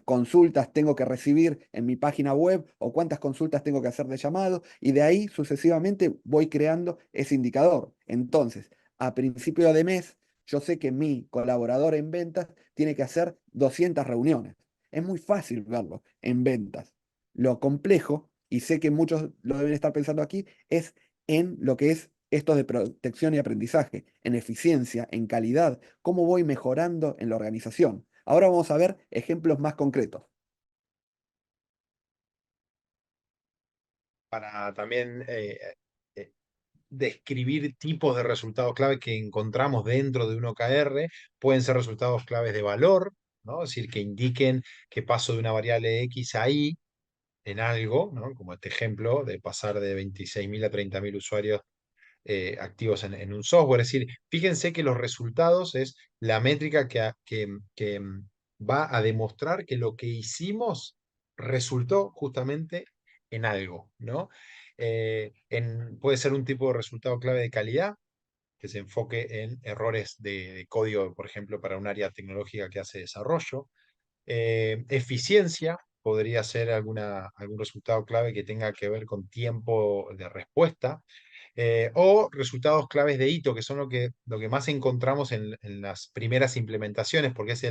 consultas tengo que recibir en mi página web o cuántas consultas tengo que hacer de llamado, y de ahí sucesivamente voy creando ese indicador. Entonces, a principio de mes, yo sé que mi colaborador en ventas tiene que hacer 200 reuniones. Es muy fácil verlo en ventas. Lo complejo, y sé que muchos lo deben estar pensando aquí, es en lo que es esto de protección y aprendizaje, en eficiencia, en calidad, cómo voy mejorando en la organización. Ahora vamos a ver ejemplos más concretos. Para también eh, describir tipos de resultados clave que encontramos dentro de un OKR. Pueden ser resultados claves de valor, ¿no? Es decir, que indiquen que paso de una variable X a Y en algo, ¿no? Como este ejemplo de pasar de 26.000 a 30.000 usuarios activos en un software. Es decir, fíjense que los resultados es la métrica que va a demostrar que lo que hicimos resultó justamente en algo, ¿no? Puede ser un tipo de resultado clave de calidad que se enfoque en errores de código, por ejemplo, para un área tecnológica que hace desarrollo. Eficiencia podría ser algún resultado clave que tenga que ver con tiempo de respuesta. O resultados claves de hito, que son lo que más encontramos en las primeras implementaciones, porque es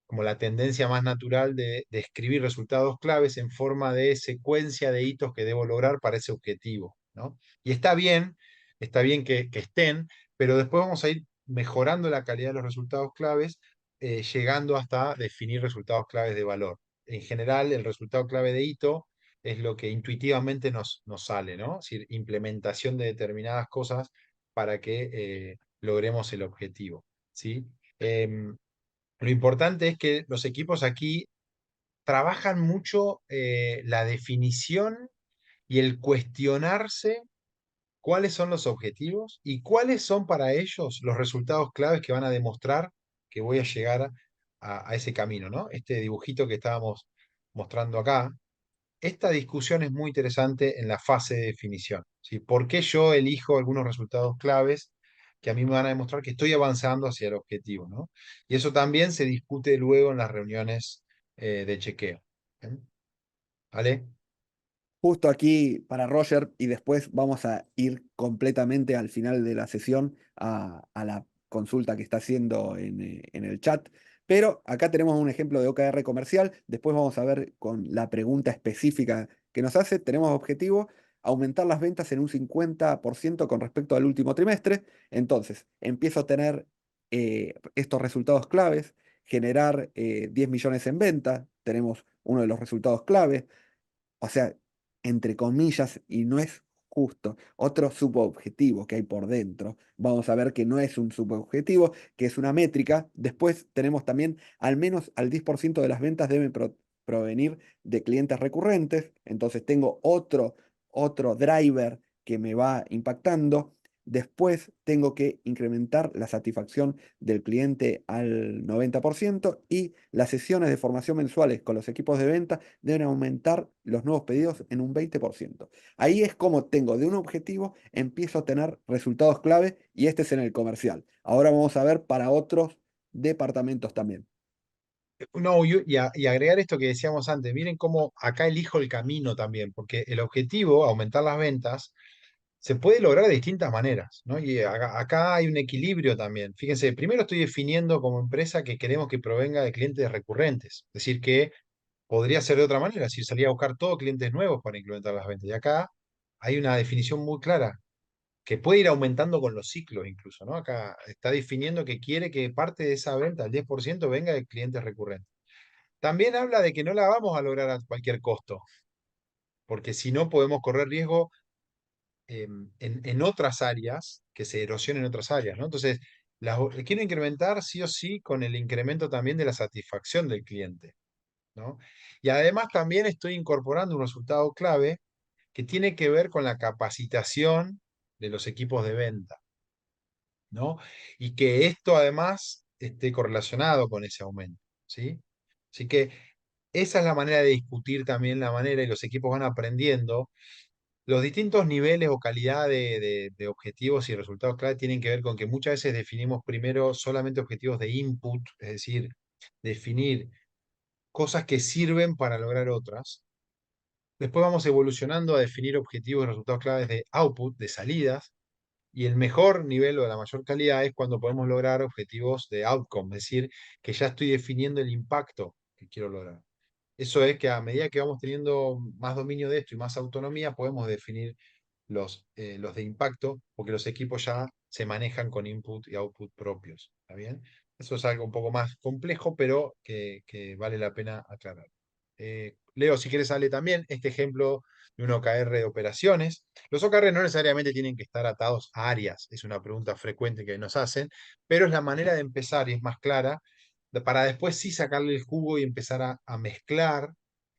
como la tendencia más natural de escribir resultados claves en forma de secuencia de hitos que debo lograr para ese objetivo, ¿no? Y está bien que estén, pero después vamos a ir mejorando la calidad de los resultados claves, llegando hasta definir resultados claves de valor. En general, el resultado clave de hito es lo que intuitivamente nos sale, ¿no? Es decir, implementación de determinadas cosas para que logremos el objetivo, ¿sí? Lo importante es que los equipos aquí trabajan mucho la definición y el cuestionarse cuáles son los objetivos y cuáles son para ellos los resultados claves que van a demostrar que voy a llegar a ese camino, ¿no? Este dibujito que estábamos mostrando acá, esta discusión es muy interesante en la fase de definición, ¿sí? ¿Por qué yo elijo algunos resultados claves que a mí me van a demostrar que estoy avanzando hacia el objetivo, ¿no? Y eso también se discute luego en las reuniones de chequeo. ¿Bien? ¿Vale? Justo aquí para Roger, y después vamos a ir completamente al final de la sesión a la consulta que está haciendo en el chat. Pero acá tenemos un ejemplo de OKR comercial. Después vamos a ver con la pregunta específica que nos hace. Tenemos objetivo aumentar las ventas en un 50% con respecto al último trimestre. Entonces, empiezo a tener estos resultados claves, generar 10 millones en venta. Tenemos uno de los resultados claves, o sea, entre comillas, y no es justo, otro subobjetivo que hay por dentro. Vamos a ver que no es un subobjetivo, que es una métrica. Después tenemos también al menos al 10% de las ventas deben provenir de clientes recurrentes. Entonces tengo otro driver que me va impactando. Después tengo que incrementar la satisfacción del cliente al 90% y las sesiones de formación mensuales con los equipos de venta deben aumentar los nuevos pedidos en un 20%. Ahí es como tengo de un objetivo, empiezo a tener resultados clave y este es en el comercial. Ahora vamos a ver para otros departamentos también. No, y agregar esto que decíamos antes, miren cómo acá elijo el camino también, porque el objetivo, aumentar las ventas, se puede lograr de distintas maneras, ¿no? Y acá hay un equilibrio también. Fíjense, primero estoy definiendo como empresa que queremos que provenga de clientes recurrentes, es decir, que podría ser de otra manera, si salía a buscar todos clientes nuevos para incrementar las ventas. Y acá hay una definición muy clara, que puede ir aumentando con los ciclos incluso, ¿no? Acá está definiendo que quiere que parte de esa venta, el 10%, venga de clientes recurrentes. También habla de que no la vamos a lograr a cualquier costo, porque si no podemos correr riesgo en otras áreas, que se erosionen en otras áreas, ¿no? Entonces, quiero incrementar sí o sí con el incremento también de la satisfacción del cliente, ¿no? Y además también estoy incorporando un resultado clave que tiene que ver con la capacitación de los equipos de venta, ¿no? Y que esto además esté correlacionado con ese aumento, ¿sí? Así que esa es la manera de discutir también la manera, y los equipos van aprendiendo. Los distintos niveles o calidad de objetivos y resultados clave tienen que ver con que muchas veces definimos primero solamente objetivos de input, es decir, definir cosas que sirven para lograr otras. Después vamos evolucionando a definir objetivos y resultados claves de output, de salidas, y el mejor nivel o de la mayor calidad es cuando podemos lograr objetivos de outcome, es decir, que ya estoy definiendo el impacto que quiero lograr. Eso es que a medida que vamos teniendo más dominio de esto y más autonomía, podemos definir los de impacto, porque los equipos ya se manejan con input y output propios. ¿Está bien? Eso es algo un poco más complejo, pero que vale la pena aclarar. Leo, si quieres, sale también este ejemplo de un OKR de operaciones. Los OKR no necesariamente tienen que estar atados a áreas, es una pregunta frecuente que nos hacen, pero es la manera de empezar y es más clara para después sí sacarle el jugo y empezar a mezclar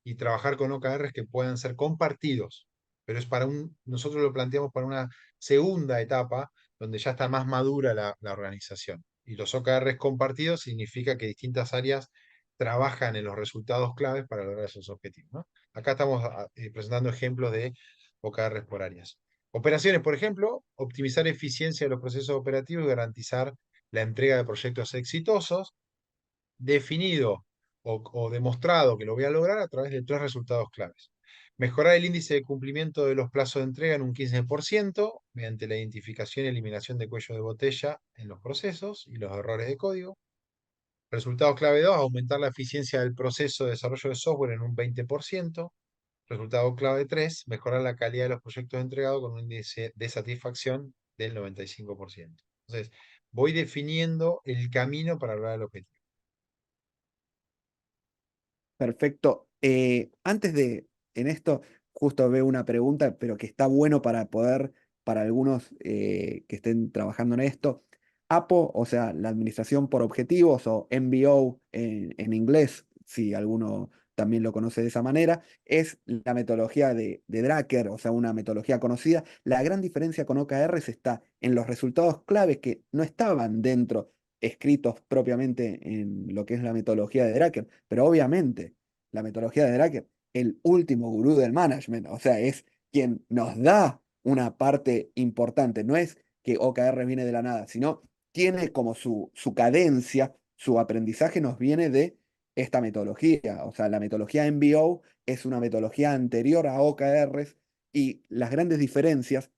y trabajar con OKRs que puedan ser compartidos. Pero es nosotros lo planteamos para una segunda etapa donde ya está más madura la organización. Y los OKRs compartidos significa que distintas áreas trabajan en los resultados claves para lograr esos objetivos, ¿no? Acá estamos presentando ejemplos de OKRs por áreas. Operaciones, por ejemplo, optimizar eficiencia de los procesos operativos y garantizar la entrega de proyectos exitosos, definido o demostrado que lo voy a lograr a través de 3 resultados claves. Mejorar el índice de cumplimiento de los plazos de entrega en un 15% mediante la identificación y eliminación de cuellos de botella en los procesos y los errores de código. Resultado clave 2, aumentar la eficiencia del proceso de desarrollo de software en un 20%. Resultado clave 3, mejorar la calidad de los proyectos entregados con un índice de satisfacción del 95%. Entonces, voy definiendo el camino para lograr el objetivo. Perfecto. Antes en esto, justo veo una pregunta, pero que está bueno para poder, para algunos que estén trabajando en esto. APO, o sea, la administración por objetivos, o MBO en inglés, si alguno también lo conoce de esa manera, es la metodología de Drucker, o sea, una metodología conocida. La gran diferencia con OKRs está en los resultados claves que no estaban dentro escritos propiamente en lo que es la metodología de Drucker, pero obviamente la metodología de Drucker, el último gurú del management, o sea, es quien nos da una parte importante, no es que OKR viene de la nada, sino tiene como su cadencia, su aprendizaje nos viene de esta metodología, o sea, la metodología MBO es una metodología anterior a OKRs y las grandes diferencias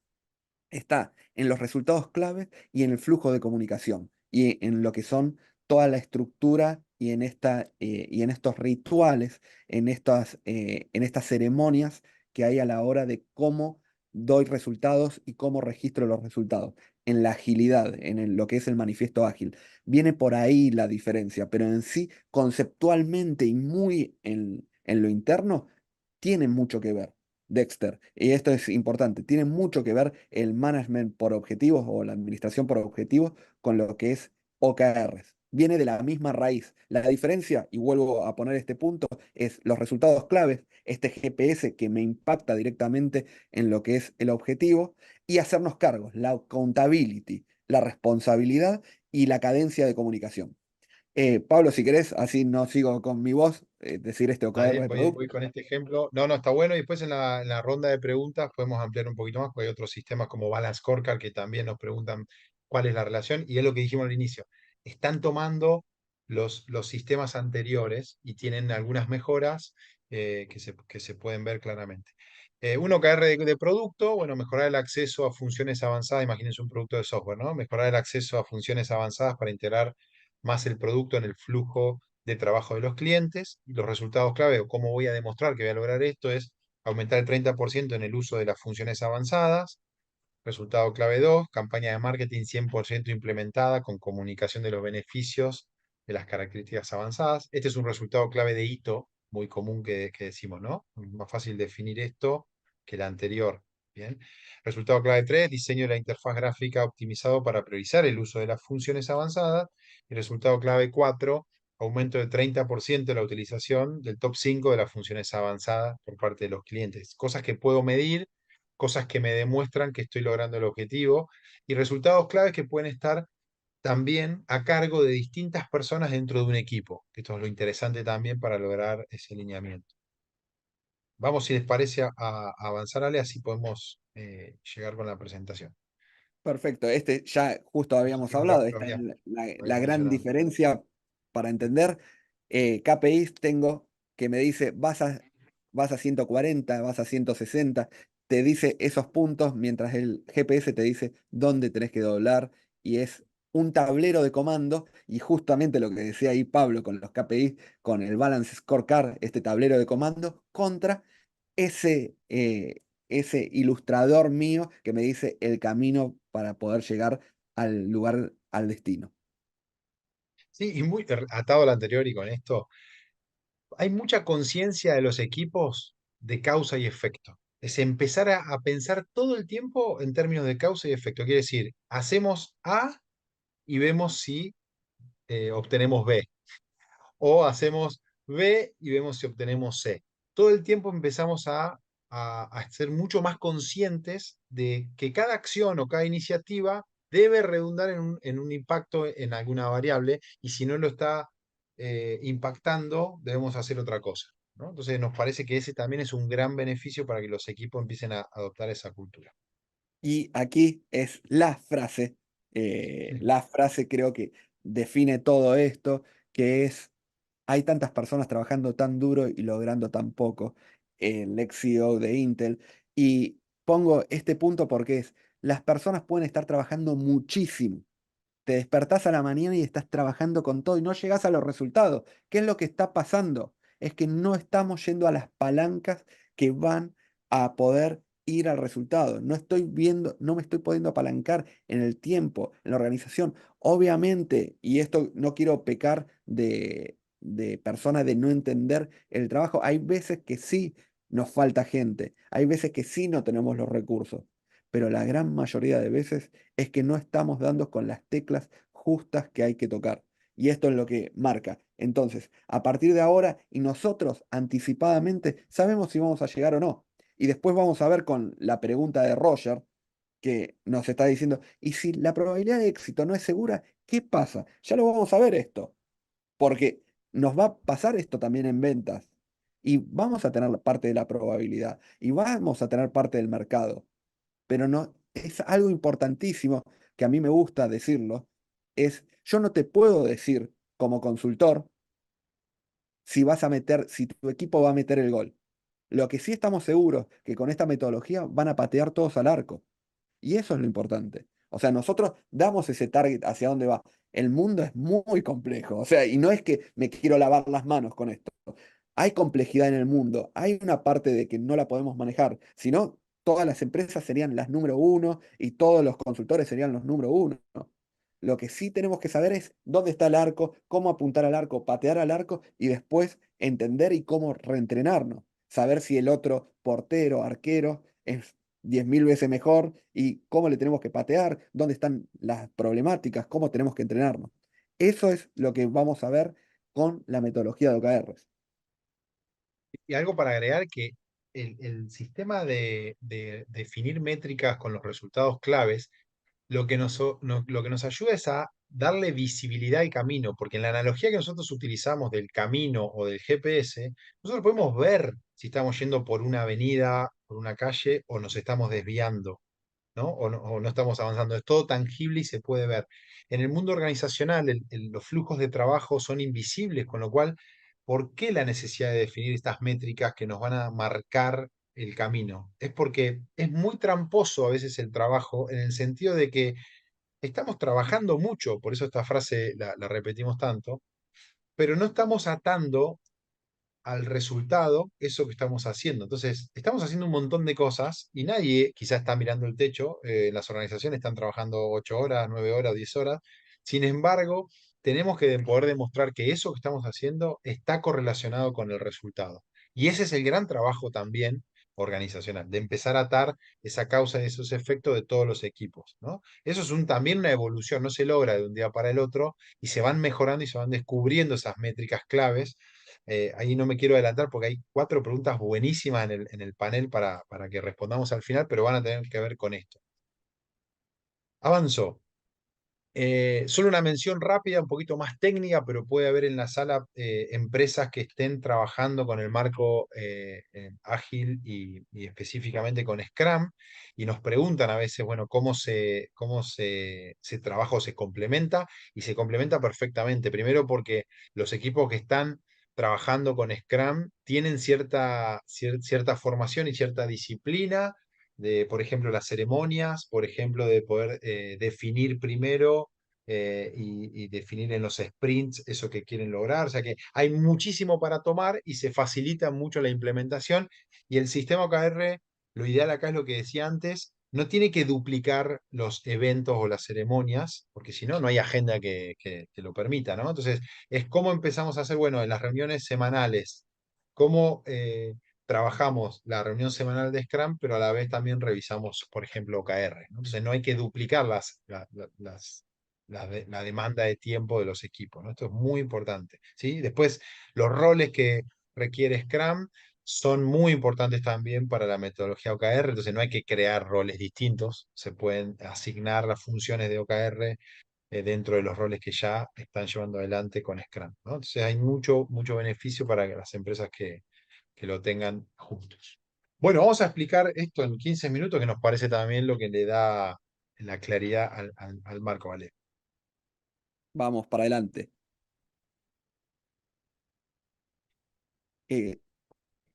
está en los resultados claves y en el flujo de comunicación y en lo que son toda la estructura y en estos rituales, en estas ceremonias que hay a la hora de cómo doy resultados y cómo registro los resultados, en la agilidad, lo que es el manifiesto ágil. Viene por ahí la diferencia, pero en sí, conceptualmente y muy en lo interno, tienen mucho que ver. Dexter, y esto es importante, tiene mucho que ver el management por objetivos o la administración por objetivos con lo que es OKRs. Viene de la misma raíz. La diferencia, y vuelvo a poner este punto, es los resultados claves, este GPS que me impacta directamente en lo que es el objetivo, y hacernos cargos, la accountability, la responsabilidad y la cadencia de comunicación. Pablo, si querés, así no sigo con mi voz, decir este OKR Dale, de voy producto. con este ejemplo. No, no, está bueno. Y después en la ronda de preguntas podemos ampliar un poquito más, porque hay otros sistemas como Balance Scorecard que también nos preguntan cuál es la relación. Y es lo que dijimos al inicio. Están tomando los sistemas anteriores y tienen algunas mejoras que se pueden ver claramente. Un OKR de producto, bueno, mejorar el acceso a funciones avanzadas. Imagínense un producto de software, ¿no? Mejorar el acceso a funciones avanzadas para integrar más el producto en el flujo de trabajo de los clientes. Y los resultados clave, o cómo voy a demostrar que voy a lograr esto, es aumentar el 30% en el uso de las funciones avanzadas. Resultado clave 2, campaña de marketing 100% implementada con comunicación de los beneficios de las características avanzadas. Este es un resultado clave de hito, muy común que decimos, ¿no? Más fácil definir esto que el anterior, Bien. Resultado clave 3, diseño de la interfaz gráfica optimizado para priorizar el uso de las funciones avanzadas. Y resultado clave 4, aumento de 30% de la utilización del top 5 de las funciones avanzadas por parte de los clientes. Cosas que puedo medir, cosas que me demuestran que estoy logrando el objetivo y resultados claves que pueden estar también a cargo de distintas personas dentro de un equipo. Esto es lo interesante también para lograr ese alineamiento. Vamos, si les parece, a avanzar, Ale, así podemos llegar con la presentación. Perfecto, este ya justo habíamos Sí, hablado, lo esta es había la gran mencionado. diferencia para entender. KPIs tengo que me dice vas a 140, vas a 160, te dice esos puntos, mientras el GPS te dice dónde tenés que doblar y es un tablero de comando y justamente lo que decía ahí Pablo con los KPIs, con el Balance Scorecard, este tablero de comando contra ese ilustrador mío que me dice el camino para poder llegar al lugar, al destino. Sí, y muy atado al anterior y con esto, hay mucha conciencia de los equipos de causa y efecto. Es empezar a pensar todo el tiempo en términos de causa y efecto. Quiere decir, hacemos A y vemos si obtenemos B. O hacemos B y vemos si obtenemos C. Todo el tiempo empezamos a ser mucho más conscientes de que cada acción o cada iniciativa debe redundar en un impacto en alguna variable y si no lo está impactando, debemos hacer otra cosa, ¿no? Entonces nos parece que ese también es un gran beneficio para que los equipos empiecen a adoptar esa cultura. Y aquí es la frase creo que define todo esto, que es, hay tantas personas trabajando tan duro y logrando tan poco, el ex CEO de Intel, y pongo este punto porque es, las personas pueden estar trabajando muchísimo. Te despertás a la mañana y estás trabajando con todo y no llegás a los resultados. ¿Qué es lo que está pasando? Es que no estamos yendo a las palancas que van a poder ir al resultado. No estoy viendo, no me estoy pudiendo apalancar en el tiempo, en la organización. Obviamente, y esto no quiero pecar de persona de no entender el trabajo, hay veces que sí nos falta gente, hay veces que sí no tenemos los recursos, pero la gran mayoría de veces es que no estamos dando con las teclas justas que hay que tocar. Y esto es lo que marca. Entonces, a partir de ahora, y nosotros anticipadamente sabemos si vamos a llegar o no. Y después vamos a ver con la pregunta de Roger, que nos está diciendo, ¿y si la probabilidad de éxito no es segura, qué pasa? Ya lo vamos a ver esto, porque nos va a pasar esto también en ventas. Y vamos a tener parte de la probabilidad, y vamos a tener parte del mercado, pero no, es algo importantísimo que a mí me gusta decirlo, es yo no te puedo decir como consultor si vas a meter, si tu equipo va a meter el gol. Lo que sí estamos seguros que con esta metodología van a patear todos al arco. Y eso es lo importante. O sea, nosotros damos ese target hacia dónde va. El mundo es muy complejo. O sea, y no es que me quiero lavar las manos con esto. Hay complejidad en el mundo. Hay una parte de que no la podemos manejar. Si no, todas las empresas serían las número uno y todos los consultores serían los número uno. Lo que sí tenemos que saber es dónde está el arco, cómo apuntar al arco, patear al arco y después entender y cómo reentrenarnos. Saber si el otro portero, arquero, es 10.000 veces mejor y cómo le tenemos que patear, dónde están las problemáticas, cómo tenemos que entrenarnos. Eso es lo que vamos a ver con la metodología de OKRs. Y algo para agregar que el sistema de definir métricas con los resultados claves lo que nos ayuda es a darle visibilidad al camino, porque en la analogía que nosotros utilizamos del camino o del GPS, nosotros podemos ver si estamos yendo por una avenida, por una calle o nos estamos desviando, ¿no? O no estamos avanzando. Es todo tangible y se puede ver. En el mundo organizacional, los flujos de trabajo son invisibles, con lo cual, ¿por qué la necesidad de definir estas métricas que nos van a marcar el camino? Es porque es muy tramposo a veces el trabajo en el sentido de que estamos trabajando mucho, por eso esta frase la repetimos tanto, pero no estamos atando al resultado eso que estamos haciendo. Entonces, estamos haciendo un montón de cosas y nadie quizás está mirando el techo. Las organizaciones están trabajando 8 horas, 9 horas, 10 horas. Sin embargo, tenemos que poder demostrar que eso que estamos haciendo está correlacionado con el resultado. Y ese es el gran trabajo también organizacional, de empezar a atar esa causa y esos efectos de todos los equipos, ¿no? Eso es también una evolución, no se logra de un día para el otro y se van mejorando y se van descubriendo esas métricas claves. Ahí no me quiero adelantar porque hay 4 preguntas buenísimas en el panel para que respondamos al final, pero van a tener que ver con esto. Avanzó. Solo una mención rápida, un poquito más técnica, pero puede haber en la sala empresas que estén trabajando con el marco ágil y específicamente con Scrum, y nos preguntan a veces, bueno, cómo se trabaja o se complementa, y se complementa perfectamente. Primero porque los equipos que están trabajando con Scrum tienen cierta formación y cierta disciplina de, por ejemplo, las ceremonias, por ejemplo, de poder definir primero y definir en los sprints eso que quieren lograr. O sea que hay muchísimo para tomar y se facilita mucho la implementación. Y el sistema OKR, lo ideal acá es lo que decía antes, no tiene que duplicar los eventos o las ceremonias, porque si no, no hay agenda que lo permita, ¿no? Entonces, es cómo empezamos a hacer, bueno, en las reuniones semanales, cómo trabajamos la reunión semanal de Scrum, pero a la vez también revisamos, por ejemplo, OKR, ¿no? Entonces no hay que duplicar la demanda de tiempo de los equipos, ¿no? Esto es muy importante, ¿sí? Después, los roles que requiere Scrum son muy importantes también para la metodología OKR, entonces no hay que crear roles distintos, se pueden asignar las funciones de OKR dentro de los roles que ya están llevando adelante con Scrum, ¿no? Entonces hay mucho, mucho beneficio para las empresas que lo tengan juntos. Bueno, vamos a explicar esto en 15 minutos, que nos parece también lo que le da la claridad al marco, ¿vale? Vamos para adelante. Eh,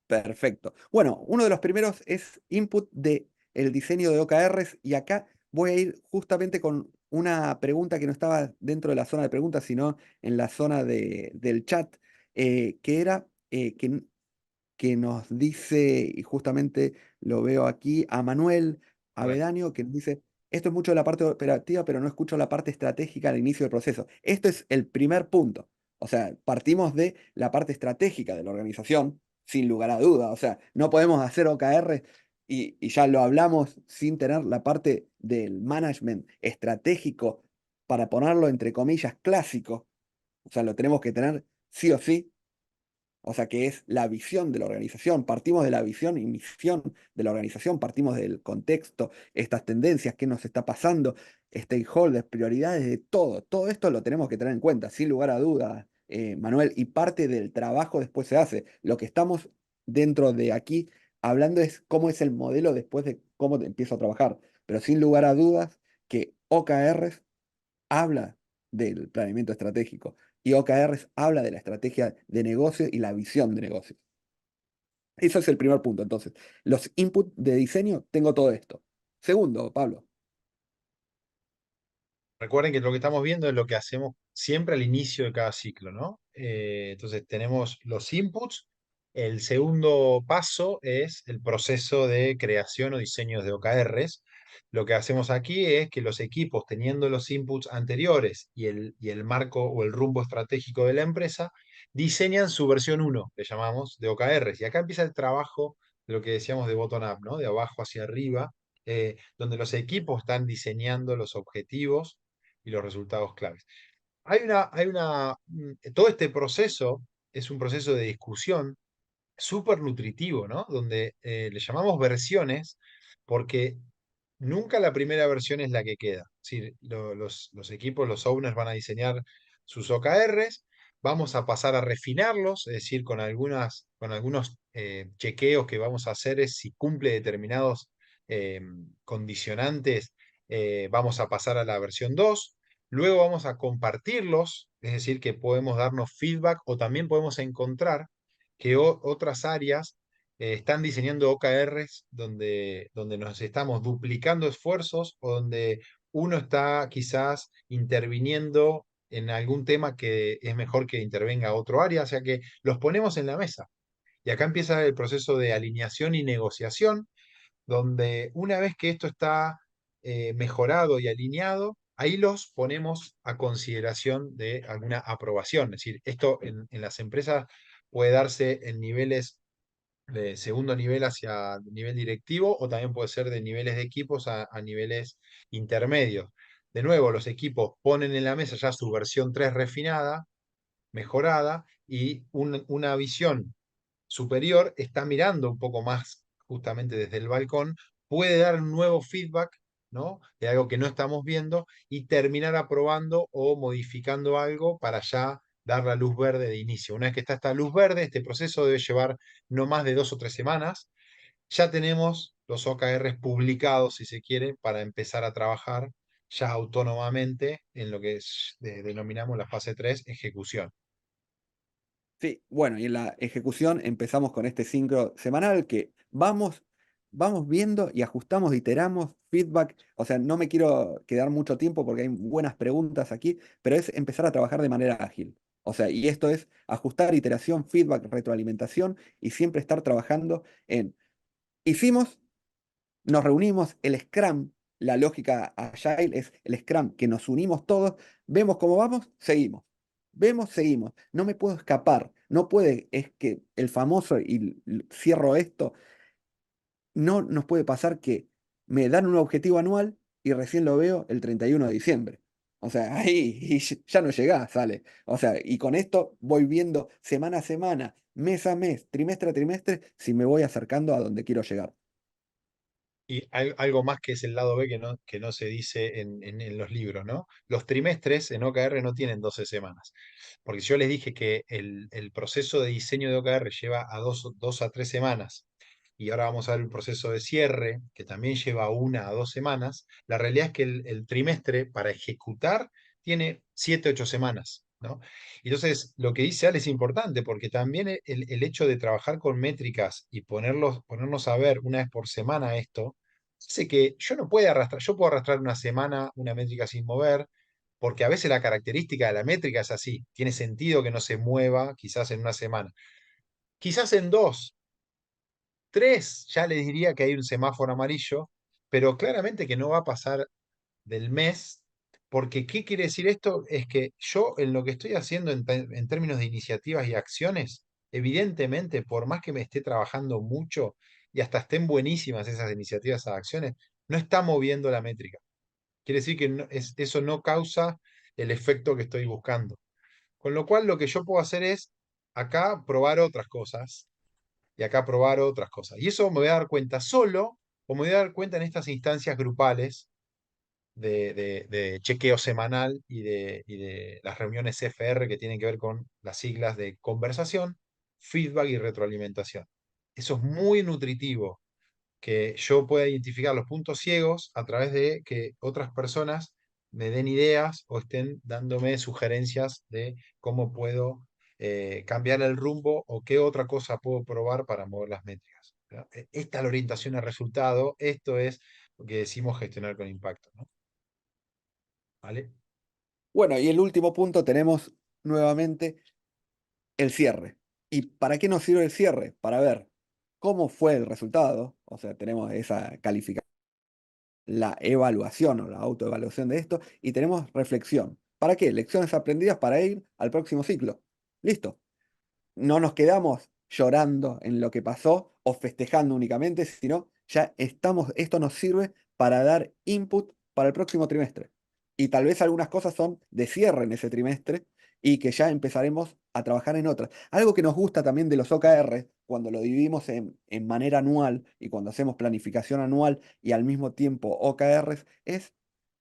Perfecto. Bueno, uno de los primeros es input de el diseño de OKRs, y acá voy a ir justamente con una pregunta que no estaba dentro de la zona de preguntas, sino en la zona del chat, que era que nos dice, y justamente lo veo aquí, a Manuel Bueno, Avedaño, que nos dice: esto es mucho de la parte operativa, pero no escucho la parte estratégica al inicio del proceso. Esto es el primer punto. O sea, partimos de la parte estratégica de la organización, sin lugar a duda. O sea, no podemos hacer OKR y ya lo hablamos sin tener la parte del management estratégico, para ponerlo entre comillas clásico. O sea, lo tenemos que tener sí o sí. O sea, que es la visión de la organización. Partimos de la visión y misión de la organización, partimos del contexto, estas tendencias, qué nos está pasando, stakeholders, prioridades de todo. Todo esto lo tenemos que tener en cuenta, sin lugar a dudas, Manuel, y parte del trabajo después se hace. Lo que estamos dentro de aquí hablando es cómo es el modelo después de cómo empiezo a trabajar. Pero sin lugar a dudas que OKRs habla del planeamiento estratégico, y OKRs habla de la estrategia de negocio y la visión de negocio. Eso es el primer punto. Entonces, los inputs de diseño, tengo todo esto. Segundo, Pablo. recuerden que lo que estamos viendo es lo que hacemos siempre al inicio de cada ciclo, ¿no? Entonces tenemos los inputs. El segundo paso es el proceso de creación o diseño de OKRs. Lo que hacemos aquí es que los equipos, teniendo los inputs anteriores y el marco o el rumbo estratégico de la empresa, diseñan su versión 1, le llamamos, de OKRs. Y acá empieza el trabajo de lo que decíamos de bottom-up, ¿no? De abajo hacia arriba, donde los equipos están diseñando los objetivos y los resultados claves. Todo este proceso es un proceso de discusión súper nutritivo, ¿no? Donde le llamamos versiones porque nunca la primera versión es la que queda. Es decir, los equipos, los owners van a diseñar sus OKRs, vamos a pasar a refinarlos, es decir, con algunos chequeos que vamos a hacer es si cumple determinados condicionantes, vamos a pasar a la versión 2. Luego vamos a compartirlos, es decir, que podemos darnos feedback o también podemos encontrar que otras áreas están diseñando OKRs donde nos estamos duplicando esfuerzos o donde uno está quizás interviniendo en algún tema que es mejor que intervenga otro área, o sea que los ponemos en la mesa. Y acá empieza el proceso de alineación y negociación, donde una vez que esto está mejorado y alineado, ahí los ponemos a consideración de alguna aprobación. Es decir, esto en las empresas puede darse en niveles de segundo nivel hacia nivel directivo, o también puede ser de niveles de equipos a niveles intermedios. De nuevo, los equipos ponen en la mesa ya su versión 3 refinada, mejorada, y una visión superior está mirando un poco más justamente desde el balcón, puede dar un nuevo feedback, ¿no? De algo que no estamos viendo y terminar aprobando o modificando algo para ya dar la luz verde de inicio. Una vez que está esta luz verde, este proceso debe llevar no más de 2 o 3 semanas. Ya tenemos los OKRs publicados, si se quiere, para empezar a trabajar ya autónomamente en lo que denominamos la fase 3 ejecución. Sí, bueno, y en la ejecución empezamos con este sincro semanal que vamos viendo y ajustamos, iteramos, feedback. O sea, no me quiero quedar mucho tiempo porque hay buenas preguntas aquí, pero es empezar a trabajar de manera ágil. O sea, y esto es ajustar, iteración, feedback, retroalimentación y siempre estar trabajando en, hicimos, nos reunimos, el Scrum, la lógica Agile es el Scrum, que nos unimos todos, vemos cómo vamos, seguimos. Vemos, seguimos. No me puedo escapar. No puede, es que el famoso, y cierro esto, no nos puede pasar que me dan un objetivo anual y recién lo veo el 31 de diciembre. O sea, ahí y ya no llegás, sale. O sea, y con esto voy viendo semana a semana, mes a mes, trimestre a trimestre, si me voy acercando a donde quiero llegar. Y algo más que es el lado B que no se dice en los libros, ¿no? Los trimestres en OKR no tienen 12 semanas, porque yo les dije que el proceso de diseño de OKR lleva a 2 a 3 semanas, y ahora vamos a ver el proceso de cierre, que también lleva 1 a 2 semanas. La realidad es que el trimestre para ejecutar tiene 7 u 8 semanas, ¿no? Entonces, lo que dice Ale es importante, porque también el hecho de trabajar con métricas y ponernos a ver una vez por semana esto, hace que yo no pueda arrastrar, yo puedo arrastrar una semana una métrica sin mover, porque a veces la característica de la métrica es así, tiene sentido que no se mueva quizás en una semana. Quizás en 2, 3 ya les diría que hay un semáforo amarillo, pero claramente que no va a pasar del mes, porque ¿qué quiere decir esto? Es que yo en lo que estoy haciendo en términos de iniciativas y acciones, evidentemente, por más que me esté trabajando mucho y hasta estén buenísimas esas iniciativas a acciones, no está moviendo la métrica. Quiere decir que eso no causa el efecto que estoy buscando. Con lo cual, lo que yo puedo hacer es acá probar otras cosas y acá probar otras cosas. Y eso me voy a dar cuenta solo, o me voy a dar cuenta en estas instancias grupales de chequeo semanal y de las reuniones CFR, que tienen que ver con las siglas de conversación, feedback y retroalimentación. Eso es muy nutritivo, que yo pueda identificar los puntos ciegos a través de que otras personas me den ideas o estén dándome sugerencias de cómo puedo cambiar el rumbo o qué otra cosa puedo probar para mover las métricas, ¿verdad? Esta es la orientación al resultado, esto es lo que decimos gestionar con impacto, ¿no? ¿Vale? Bueno, y el último punto tenemos nuevamente el cierre. ¿Y para qué nos sirve el cierre? Para ver cómo fue el resultado, o sea, tenemos esa calificación, la evaluación o la autoevaluación de esto, y tenemos reflexión. ¿Para qué? Lecciones aprendidas para ir al próximo ciclo. Listo. No nos quedamos llorando en lo que pasó o festejando únicamente, sino ya estamos, esto nos sirve para dar input para el próximo trimestre. Y tal vez algunas cosas son de cierre en ese trimestre y que ya empezaremos a trabajar en otras. Algo que nos gusta también de los OKR, cuando lo dividimos en manera anual y cuando hacemos planificación anual y al mismo tiempo OKRs, es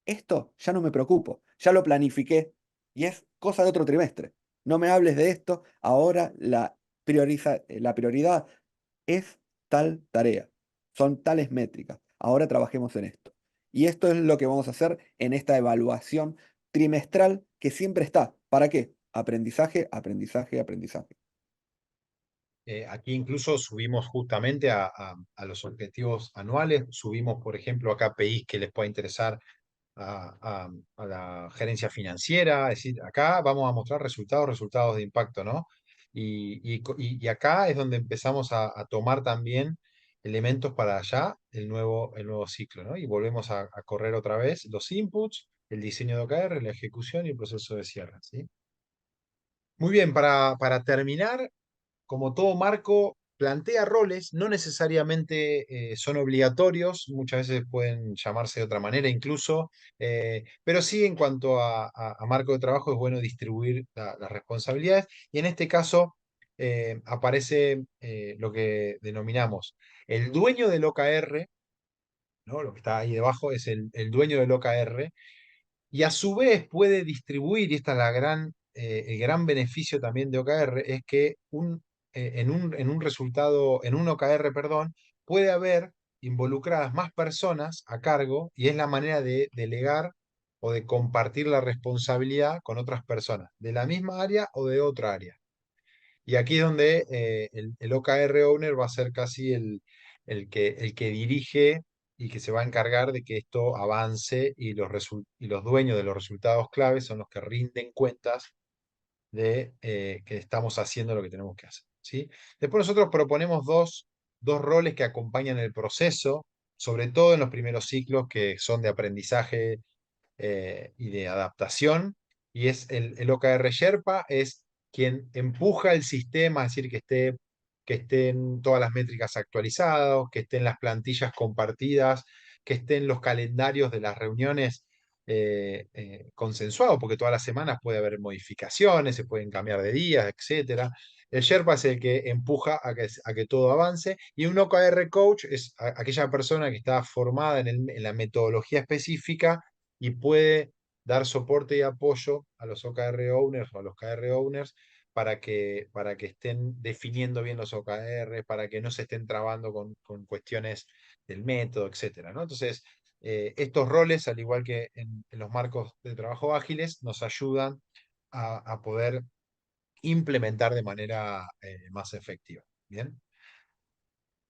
esto ya no me preocupo, ya lo planifiqué y es cosa de otro trimestre. No me hables de esto, ahora la prioridad es tal tarea, son tales métricas, ahora trabajemos en esto. Y esto es lo que vamos a hacer en esta evaluación trimestral que siempre está. ¿Para qué? Aprendizaje, aprendizaje, aprendizaje. Aquí incluso subimos justamente a los objetivos anuales, subimos, por ejemplo, a KPIs que les pueda interesar a la gerencia financiera, es decir, acá vamos a mostrar resultados de impacto, ¿no? Y acá es donde empezamos a tomar también elementos para allá el nuevo ciclo, ¿no? Y volvemos a correr otra vez los inputs, el diseño de OKR, la ejecución y el proceso de cierre, ¿sí? Muy bien, para terminar, como todo marco, plantea roles, no necesariamente son obligatorios, muchas veces pueden llamarse de otra manera incluso, pero sí en cuanto a marco de trabajo es bueno distribuir las responsabilidades y en este caso aparece lo que denominamos el dueño del OKR, ¿no? Lo que está ahí debajo es el dueño del OKR y a su vez puede distribuir, y esta es el gran beneficio también de OKR, es que en un resultado, en un OKR, perdón, puede haber involucradas más personas a cargo y es la manera de delegar o de compartir la responsabilidad con otras personas, de la misma área o de otra área. Y aquí es donde el OKR Owner va a ser casi el que dirige y que se va a encargar de que esto avance y los dueños de los resultados claves son los que rinden cuentas de que estamos haciendo lo que tenemos que hacer. ¿Sí? Después nosotros proponemos dos roles que acompañan el proceso, sobre todo en los primeros ciclos que son de aprendizaje y de adaptación, y es el OKR Sherpa, es quien empuja el sistema, es decir, que estén todas las métricas actualizadas, que estén las plantillas compartidas, que estén los calendarios de las reuniones consensuados, porque todas las semanas puede haber modificaciones, se pueden cambiar de días, etcétera. El Sherpa es el que empuja a que todo avance y un OKR Coach es aquella persona que está formada en la metodología específica y puede dar soporte y apoyo a los OKR owners o a los KR owners para que estén definiendo bien los OKR, para que no se estén trabando con cuestiones del método, etcétera, ¿no? Entonces, estos roles, al igual que en los marcos de trabajo ágiles, nos ayudan a poder implementar de manera más efectiva. ¿Bien?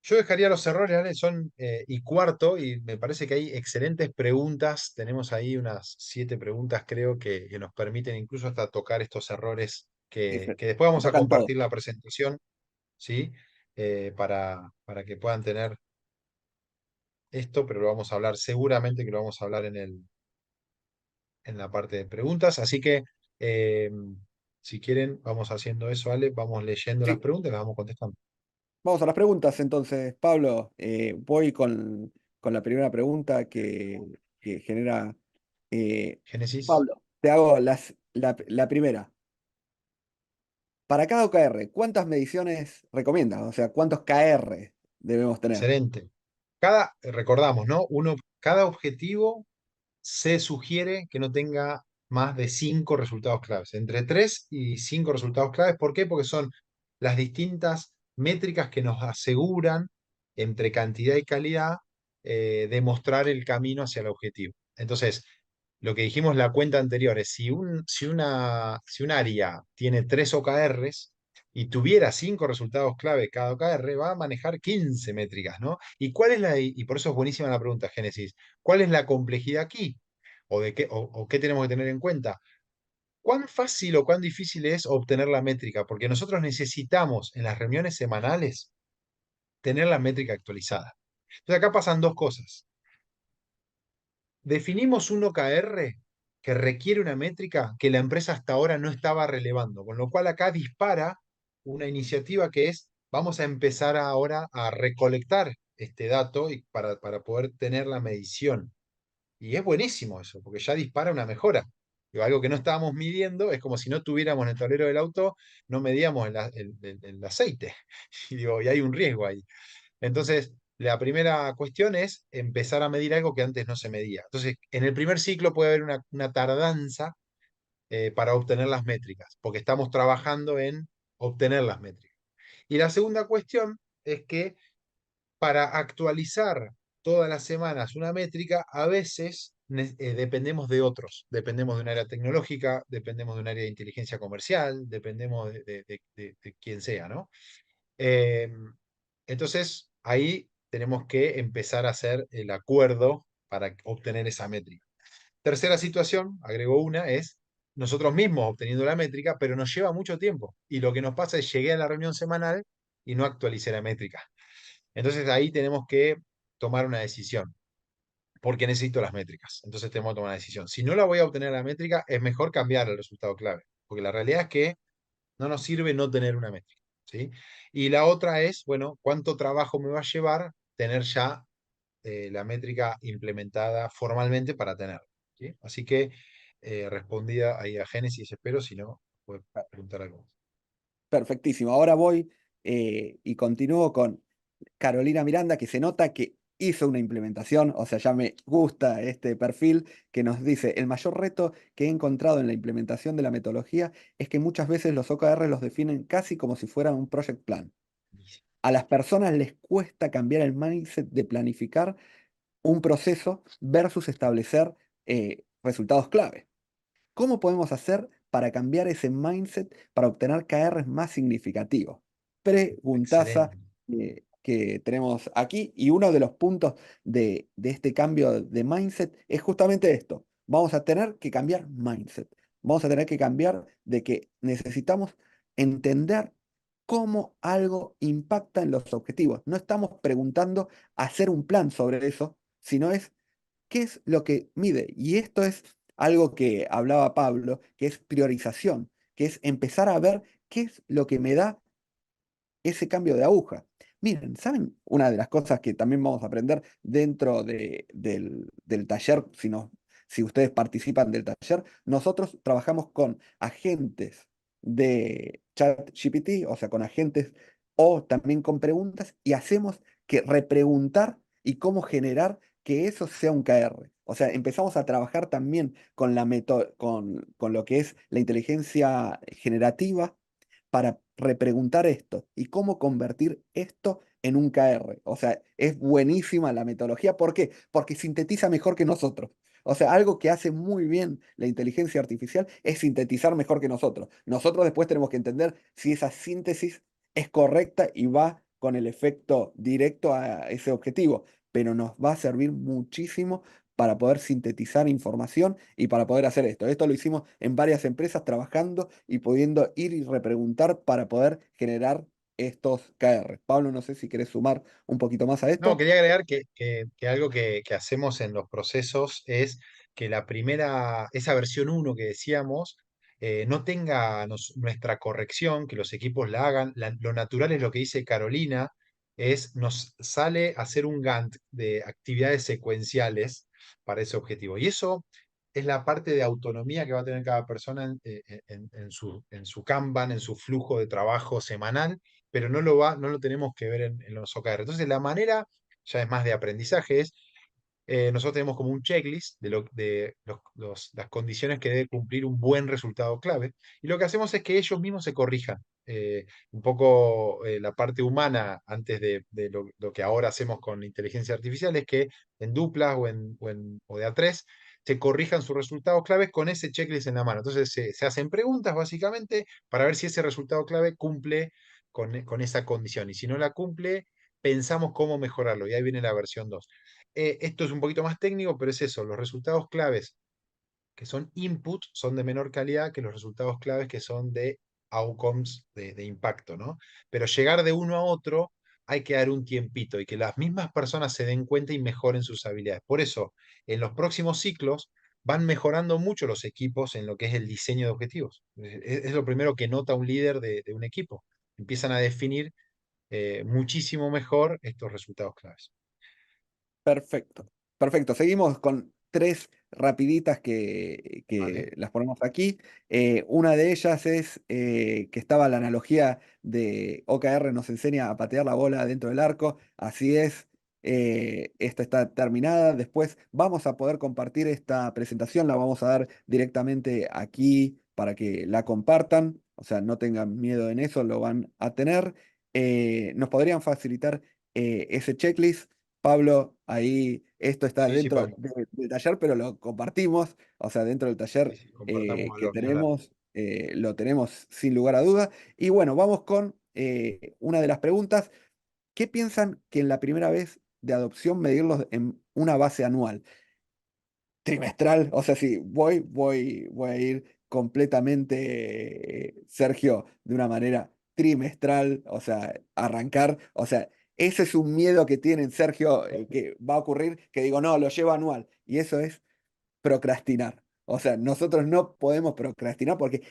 Yo dejaría los errores, Ale, son y cuarto, y me parece que hay excelentes preguntas. Tenemos ahí unas 7 preguntas, creo, que nos permiten incluso hasta tocar estos errores Sí, que después se vamos a tocan todos. compartir la presentación, ¿sí? Para que puedan tener esto, pero lo vamos a hablar, seguramente que lo vamos a hablar en la parte de preguntas. Así que, eh, si quieren, vamos haciendo eso, Ale, vamos leyendo las Sí, preguntas y las vamos contestando. vamos a las preguntas entonces, Pablo. Voy con la primera pregunta que genera Génesis, Pablo. Te hago la primera. Para cada OKR, ¿cuántas mediciones recomiendas? O sea, ¿cuántos KR debemos tener? excelente. Recordamos, ¿no? Cada objetivo se sugiere que no tenga más de 5 resultados claves, entre 3 y 5 resultados claves. ¿Por qué? Porque son las distintas métricas que nos aseguran, entre cantidad y calidad, demostrar el camino hacia el objetivo. Entonces, lo que dijimos en la cuenta anterior es, si un área tiene 3 OKRs y tuviera 5 resultados clave cada OKR, va a manejar 15 métricas, ¿no? Y por eso es buenísima la pregunta, Génesis. ¿Cuál es la complejidad aquí? ¿O qué tenemos que tener en cuenta? ¿Cuán fácil o cuán difícil es obtener la métrica? Porque nosotros necesitamos en las reuniones semanales tener la métrica actualizada. Entonces acá pasan dos cosas. Definimos un OKR que requiere una métrica que la empresa hasta ahora no estaba relevando, con lo cual acá dispara una iniciativa que es, vamos a empezar ahora a recolectar este dato para poder tener la medición. Y es buenísimo eso, porque ya dispara una mejora. Digo, algo que no estábamos midiendo es como si no tuviéramos en el tablero del auto, no medíamos el aceite. Y hay un riesgo ahí. Entonces, la primera cuestión es empezar a medir algo que antes no se medía. Entonces, en el primer ciclo puede haber una tardanza para obtener las métricas, porque estamos trabajando en obtener las métricas. Y la segunda cuestión es que para actualizar todas las semanas una métrica, a veces dependemos de otros. Dependemos de un área tecnológica, dependemos de un área de inteligencia comercial, dependemos de quien sea, ¿no? Eh, entonces, ahí tenemos que empezar a hacer el acuerdo para obtener esa métrica. Tercera situación, agrego una, es nosotros mismos obteniendo la métrica, pero nos lleva mucho tiempo. Y lo que nos pasa es llegué a la reunión semanal y no actualicé la métrica. Entonces ahí tenemos que tomar una decisión, porque necesito las métricas. Entonces tenemos que tomar una decisión. Si no la voy a obtener la métrica, es mejor cambiar el resultado clave, porque la realidad es que no nos sirve no tener una métrica. ¿sí? Y la otra es, bueno, ¿cuánto trabajo me va a llevar tener ya la métrica implementada formalmente para tenerla? ¿Sí? Así que respondida ahí a Génesis, espero, si no, puede preguntar algo. Perfectísimo. Ahora voy y continúo con Carolina Miranda, que se nota que hizo una implementación, o sea, ya me gusta este perfil que nos dice, el mayor reto que he encontrado en la implementación de la metodología es que muchas veces los OKR los definen casi como si fueran un project plan. A las personas les cuesta cambiar el mindset de planificar un proceso versus establecer resultados clave. ¿Cómo podemos hacer para cambiar ese mindset para obtener KRs más significativos? Preguntaza Excelente. que tenemos aquí, y uno de los puntos de este cambio de mindset es justamente esto. Vamos a tener que cambiar mindset. Vamos a tener que cambiar de que necesitamos entender cómo algo impacta en los objetivos. No estamos preguntando hacer un plan sobre eso, sino es qué es lo que mide. Y esto es algo que hablaba Pablo, que es priorización, que es empezar a ver qué es lo que me da ese cambio de aguja. Miren, ¿saben? Una de las cosas que también vamos a aprender dentro del taller, si ustedes participan del taller, nosotros trabajamos con agentes de ChatGPT, o sea, con agentes o también con preguntas, y hacemos que repreguntar y cómo generar que eso sea un KR. O sea, empezamos a trabajar también con con lo que es la inteligencia generativa para repreguntar esto y cómo convertir esto en un KR. O sea, es buenísima la metodología. ¿Por qué? Porque sintetiza mejor que nosotros. O sea, algo que hace muy bien la inteligencia artificial es sintetizar mejor que nosotros. Nosotros después tenemos que entender si esa síntesis es correcta y va con el efecto directo a ese objetivo, pero nos va a servir muchísimo para poder sintetizar información y para poder hacer esto. Esto lo hicimos en varias empresas trabajando y pudiendo ir y repreguntar para poder generar estos KR. Pablo, no sé si querés sumar un poquito más a No, esto. quería agregar que algo que hacemos en los procesos es que esa versión uno que decíamos, no tenga nuestra corrección, que los equipos la hagan. Lo natural es lo que dice Carolina, nos sale hacer un Gantt de actividades secuenciales para ese objetivo. Y eso es la parte de autonomía que va a tener cada persona en su Kanban, en su flujo de trabajo semanal, pero no lo tenemos que ver en los OKR. Entonces, la manera ya es más de aprendizaje, nosotros tenemos como un checklist de las condiciones que debe cumplir un buen resultado clave, y lo que hacemos es que ellos mismos se corrijan. Un poco la parte humana antes de lo que ahora hacemos con inteligencia artificial es que en duplas o de a tres se corrijan sus resultados claves con ese checklist en la mano. Entonces se hacen preguntas básicamente para ver si ese resultado clave cumple con esa condición, y si no la cumple, pensamos cómo mejorarlo, y ahí viene la versión 2. Esto es un poquito más técnico, pero es eso, los resultados claves que son input son de menor calidad que los resultados claves que son de outcomes de impacto, ¿no? Pero llegar de uno a otro hay que dar un tiempito y que las mismas personas se den cuenta y mejoren sus habilidades. Por eso, en los próximos ciclos van mejorando mucho los equipos en lo que es el diseño de objetivos. Es lo primero que nota un líder de un equipo. Empiezan a definir muchísimo mejor estos resultados claves. Perfecto. Perfecto. Seguimos con tres rapiditas ¿Vale? que las ponemos aquí. Una de ellas es que estaba la analogía de OKR nos enseña a patear la bola dentro del arco. Así es. Esta está terminada. Después vamos a poder compartir esta presentación. La vamos a dar directamente aquí para que la compartan. O sea, no tengan miedo en eso, lo van a tener. Nos podrían facilitar ese checklist. Pablo, ahí esto está Sí, sí, dentro Pablo. del taller, pero lo compartimos, o sea, dentro del taller Sí, sí, compartamos que valor, ni hablar. tenemos, lo tenemos sin lugar a duda. Y bueno, vamos con una de las preguntas. ¿Qué piensan que en la primera vez de adopción medirlos en una base anual? Trimestral, o sea, si voy a ir completamente, Sergio, de una manera trimestral, o sea, arrancar, o sea, ese es un miedo que tienen, Sergio, que va a ocurrir, que digo, no, lo llevo anual, y eso es procrastinar. O sea, nosotros no podemos procrastinar porque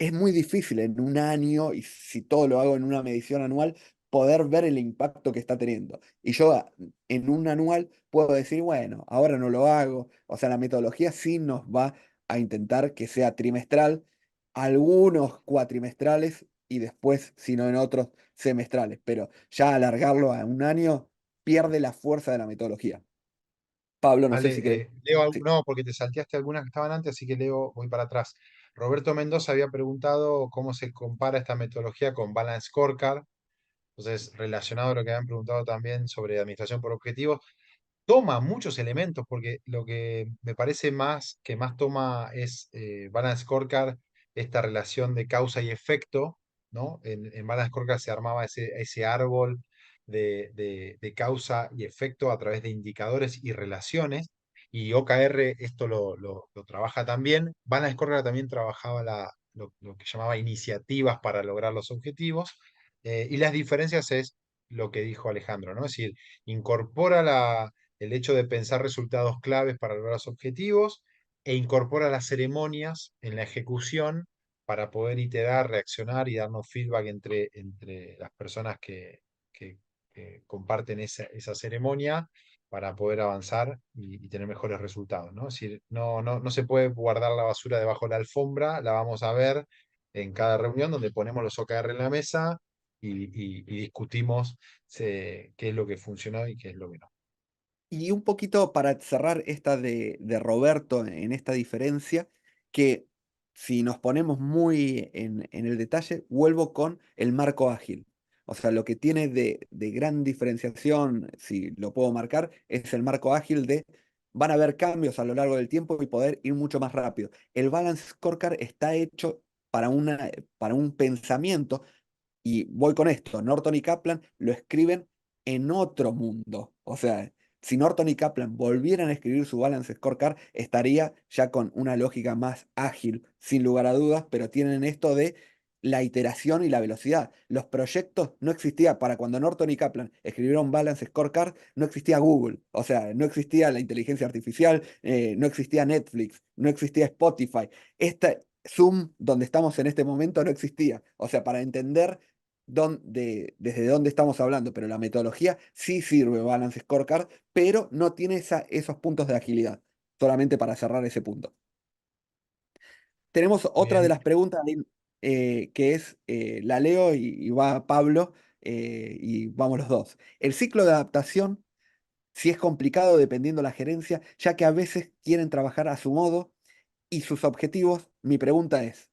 es muy difícil en un año, y si todo lo hago en una medición anual, poder ver el impacto que está teniendo. Y yo en un anual puedo decir, bueno, ahora no lo hago. O sea, la metodología sí nos va a intentar que sea trimestral, algunos cuatrimestrales y después, si no en otros, semestrales. Pero ya alargarlo a un año pierde la fuerza de la metodología. Pablo, no sé si querés. Ale, Leo, Sí. no, porque te salteaste algunas que estaban antes, así que Leo, voy para atrás. Roberto Mendoza había preguntado cómo se compara esta metodología con Balance Scorecard. Entonces, relacionado a lo que habían preguntado también sobre administración por objetivos, toma muchos elementos, porque lo que me parece más que más toma es Balance Scorecard, esta relación de causa y efecto, ¿no? En Balance Scorecard se armaba ese árbol de causa y efecto a través de indicadores y relaciones, y OKR esto lo trabaja también. Balance Scorecard también trabajaba lo que llamaba iniciativas para lograr los objetivos, y las diferencias es lo que dijo Alejandro, ¿no? Es decir, incorpora el hecho de pensar resultados claves para lograr los objetivos e incorpora las ceremonias en la ejecución para poder iterar, reaccionar y darnos feedback entre las personas que comparten esa ceremonia para poder avanzar y tener mejores resultados, ¿no? Es decir, no se puede guardar la basura debajo de la alfombra, la vamos a ver en cada reunión donde ponemos los OKR en la mesa y discutimos qué es lo que funcionó y qué es lo que no. Y un poquito para cerrar esta de Roberto en esta diferencia, que si nos ponemos muy en el detalle, vuelvo con el marco ágil. O sea, lo que tiene de gran diferenciación, si lo puedo marcar, es el marco ágil de van a haber cambios a lo largo del tiempo y poder ir mucho más rápido. El Balance Scorecard está hecho para un pensamiento, y voy con esto, Norton y Kaplan lo escriben en otro mundo. O sea, si Norton y Kaplan volvieran a escribir su Balance Scorecard, estaría ya con una lógica más ágil, sin lugar a dudas, pero tienen esto de la iteración y la velocidad. Los proyectos no existían, para cuando Norton y Kaplan escribieron Balance Scorecard, no existía Google, o sea, no existía la inteligencia artificial, no existía Netflix, no existía Spotify. Esta Zoom, donde estamos en este momento, no existía. O sea, para entender desde dónde estamos hablando, pero la metodología sí sirve Balance Scorecard, pero no tiene esos puntos de agilidad, solamente para cerrar ese punto. Tenemos Muy otra de bien. las preguntas que es, la leo y va Pablo, y vamos los dos. El ciclo de adaptación, si es complicado dependiendo la gerencia, ya que a veces quieren trabajar a su modo y sus objetivos, mi pregunta es,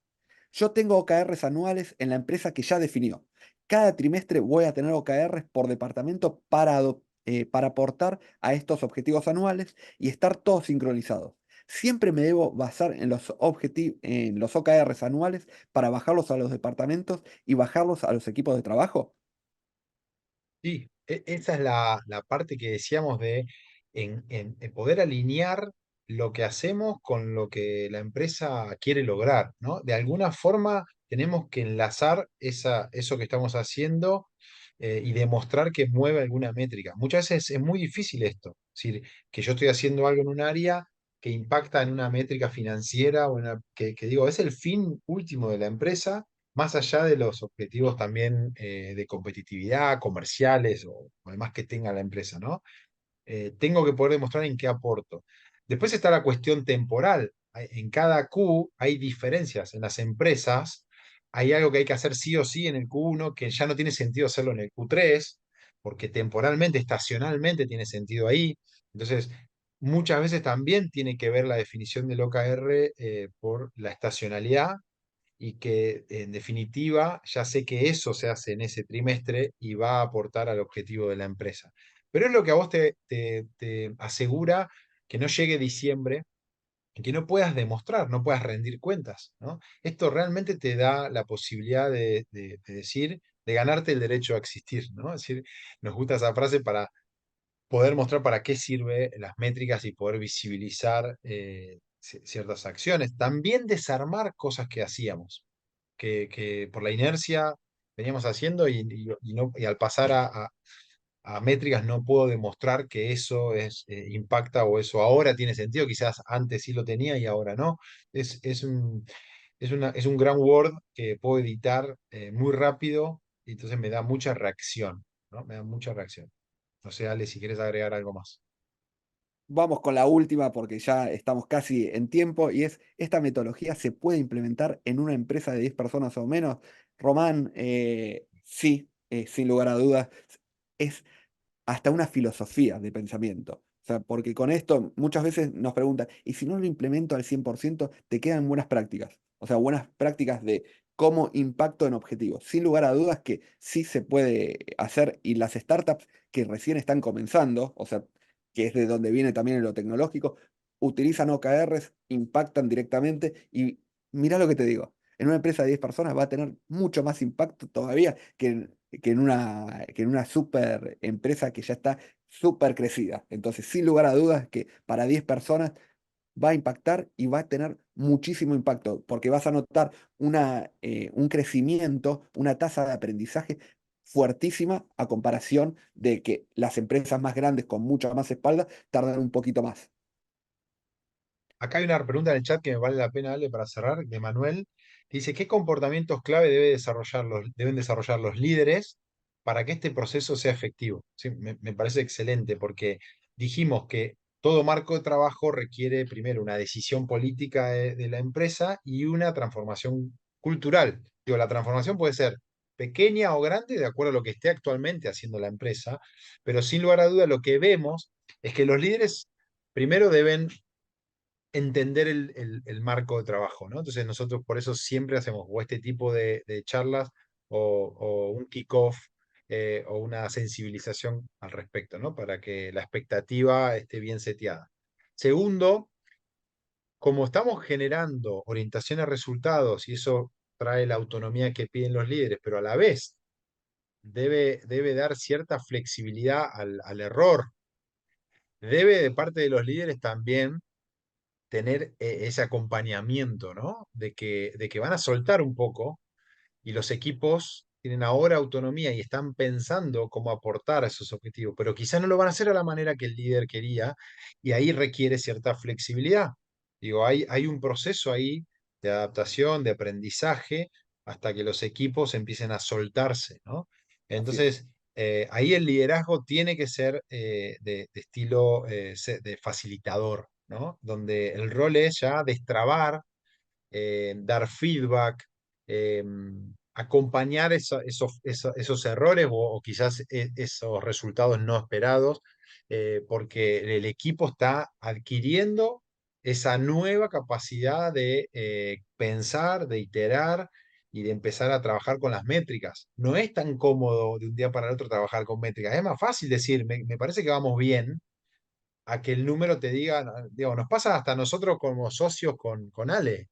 yo tengo OKRs anuales en la empresa que ya definió. Cada trimestre voy a tener OKRs por departamento para aportar a estos objetivos anuales y estar todos sincronizados. Siempre me debo basar en los OKRs anuales para bajarlos a los departamentos y bajarlos a los equipos de trabajo. Sí, esa es la parte que decíamos de en poder alinear lo que hacemos con lo que la empresa quiere lograr, ¿no? De alguna forma tenemos que enlazar eso que estamos haciendo y demostrar que mueve alguna métrica. Muchas veces es muy difícil esto, es decir, que yo estoy haciendo algo en un área que impacta en una métrica financiera que digo, es el fin último de la empresa más allá de los objetivos también de competitividad, comerciales o demás que tenga la empresa, ¿no? Tengo que poder demostrar en qué aporto. Después está la cuestión temporal. En cada Q hay diferencias. En las empresas hay algo que hay que hacer sí o sí en el Q1 que ya no tiene sentido hacerlo en el Q3, porque temporalmente, estacionalmente tiene sentido ahí. Entonces, muchas veces también tiene que ver la definición del OKR por la estacionalidad y que en definitiva ya sé que eso se hace en ese trimestre y va a aportar al objetivo de la empresa. Pero es lo que a vos te asegura que no llegue diciembre y que no puedas demostrar, no puedas rendir cuentas, ¿no? Esto realmente te da la posibilidad de decir, de ganarte el derecho a existir, ¿no? Es decir, nos gusta esa frase para poder mostrar para qué sirve las métricas y poder visibilizar ciertas acciones. También desarmar cosas que hacíamos que por la inercia veníamos haciendo y al pasar a métricas no puedo demostrar que eso impacta o eso ahora tiene sentido, quizás antes sí lo tenía y ahora no. Es es un gran Word que puedo editar muy rápido y entonces me da mucha reacción, ¿no? Me da mucha reacción. No sé, Ale, si quieres agregar algo más. Vamos con la última porque ya estamos casi en tiempo y es, ¿esta metodología se puede implementar en una empresa de 10 personas o menos? Román, sí, sin lugar a dudas, es hasta una filosofía de pensamiento. O sea, porque con esto muchas veces nos preguntan, ¿y si no lo implemento al 100%, te quedan buenas prácticas? O sea, buenas prácticas de cómo impacto en objetivos. Sin lugar a dudas que sí se puede hacer y las startups que recién están comenzando, o sea, que es de donde viene también lo tecnológico, utilizan OKRs, impactan directamente y mirá lo que te digo. En una empresa de 10 personas va a tener mucho más impacto todavía que en una super empresa que ya está súper crecida. Entonces, sin lugar a dudas que para 10 personas va a impactar y va a tener muchísimo impacto, porque vas a notar un crecimiento, una tasa de aprendizaje fuertísima a comparación de que las empresas más grandes con mucha más espalda tardan un poquito más. Acá hay una pregunta en el chat que me vale la pena darle para cerrar, de Manuel. Dice, ¿qué comportamientos clave deben desarrollar los líderes para que este proceso sea efectivo? Sí, me parece excelente porque dijimos que todo marco de trabajo requiere primero una decisión política de la empresa y una transformación cultural. Digo, la transformación puede ser pequeña o grande de acuerdo a lo que esté actualmente haciendo la empresa, pero sin lugar a duda lo que vemos es que los líderes primero deben entender el marco de trabajo, ¿no? Entonces nosotros por eso siempre hacemos o este tipo de charlas o un kickoff o una sensibilización al respecto, ¿no? Para que la expectativa esté bien seteada. Segundo, como estamos generando orientación a resultados y eso trae la autonomía que piden los líderes, pero a la vez debe dar cierta flexibilidad al error. Debe de parte de los líderes también tener ese acompañamiento, ¿no? De que van a soltar un poco y los equipos tienen ahora autonomía y están pensando cómo aportar a esos objetivos, pero quizás no lo van a hacer a la manera que el líder quería y ahí requiere cierta flexibilidad. Digo, hay un proceso ahí de adaptación, de aprendizaje, hasta que los equipos empiecen a soltarse, ¿no? Así es. Entonces, ahí el liderazgo tiene que ser de estilo de facilitador, ¿no? Donde el rol es ya destrabar, dar feedback, eh, acompañar esos errores o quizás esos resultados no esperados, porque el equipo está adquiriendo esa nueva capacidad de pensar, de iterar y de empezar a trabajar con las métricas. No es tan cómodo de un día para el otro trabajar con métricas. Es más fácil decir, me parece que vamos bien, a que el número te diga, digo, nos pasa hasta nosotros como socios con Ale.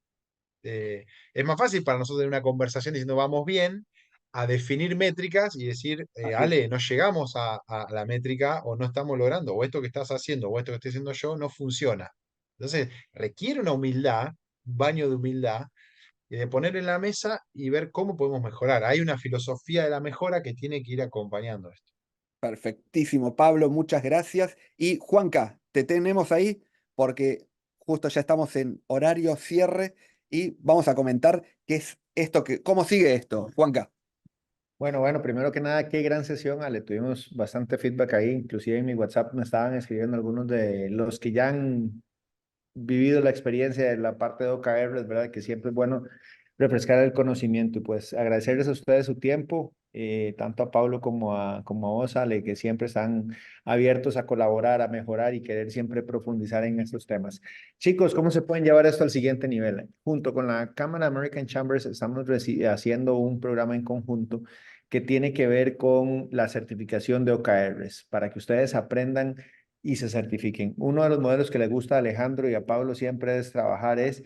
Es más fácil para nosotros tener una conversación diciendo vamos bien, a definir métricas y decir, Así es. Ale, no llegamos a la métrica o no estamos logrando, o esto que estás haciendo, o esto que estoy haciendo yo no funciona. Entonces, requiere una humildad, un baño de humildad, y de poner en la mesa y ver cómo podemos mejorar. Hay una filosofía de la mejora que tiene que ir acompañando esto. Perfectísimo, Pablo, muchas gracias. Y Juanca, te tenemos ahí porque justo ya estamos en horario cierre y vamos a comentar qué es esto, cómo sigue esto, Juanca. Bueno, primero que nada, qué gran sesión, Ale. Tuvimos bastante feedback ahí. Inclusive en mi WhatsApp me estaban escribiendo algunos de los que ya han vivido la experiencia de la parte de OKRs, ¿verdad? Que siempre es bueno refrescar el conocimiento y pues agradecerles a ustedes su tiempo, tanto a Pablo como a vos, Ale, que siempre están abiertos a colaborar, a mejorar y querer siempre profundizar en estos temas. Chicos, ¿cómo se pueden llevar esto al siguiente nivel? Junto con la Cámara American Chambers estamos haciendo un programa en conjunto que tiene que ver con la certificación de OKRs, para que ustedes aprendan y se certifiquen. Uno de los modelos que le gusta a Alejandro y a Pablo siempre es trabajar es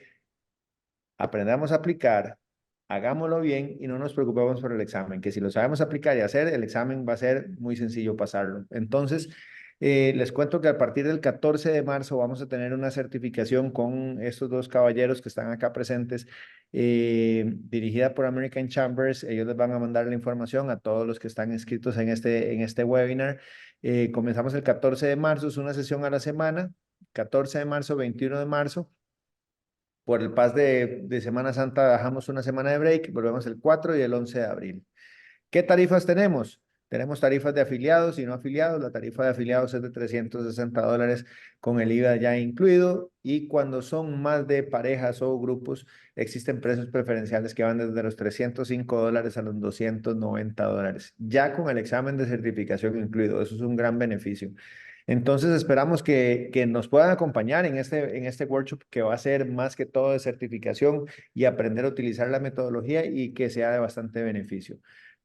aprendamos a aplicar, hagámoslo bien y no nos preocupemos por el examen, que si lo sabemos aplicar y hacer, el examen va a ser muy sencillo pasarlo. Entonces, les cuento que a partir del 14 de marzo vamos a tener una certificación con estos dos caballeros que están acá presentes, dirigida por American Chambers. Ellos les van a mandar la información a todos los que están inscritos en este webinar. Comenzamos el 14 de marzo, es una sesión a la semana, 14 de marzo, 21 de marzo. por el pas de Semana Santa dejamos una semana de break, volvemos el 4 y el 11 de abril. ¿Qué tarifas tenemos? Tenemos tarifas de afiliados y no afiliados. La tarifa de afiliados es de $360 con el IVA ya incluido, y cuando son más de parejas o grupos existen precios preferenciales que van desde los $305 a los $290, ya con el examen de certificación incluido. Eso es un gran beneficio. Entonces esperamos que nos puedan acompañar en este workshop, que va a ser más que todo de certificación y aprender a utilizar la metodología, y que sea de bastante beneficio.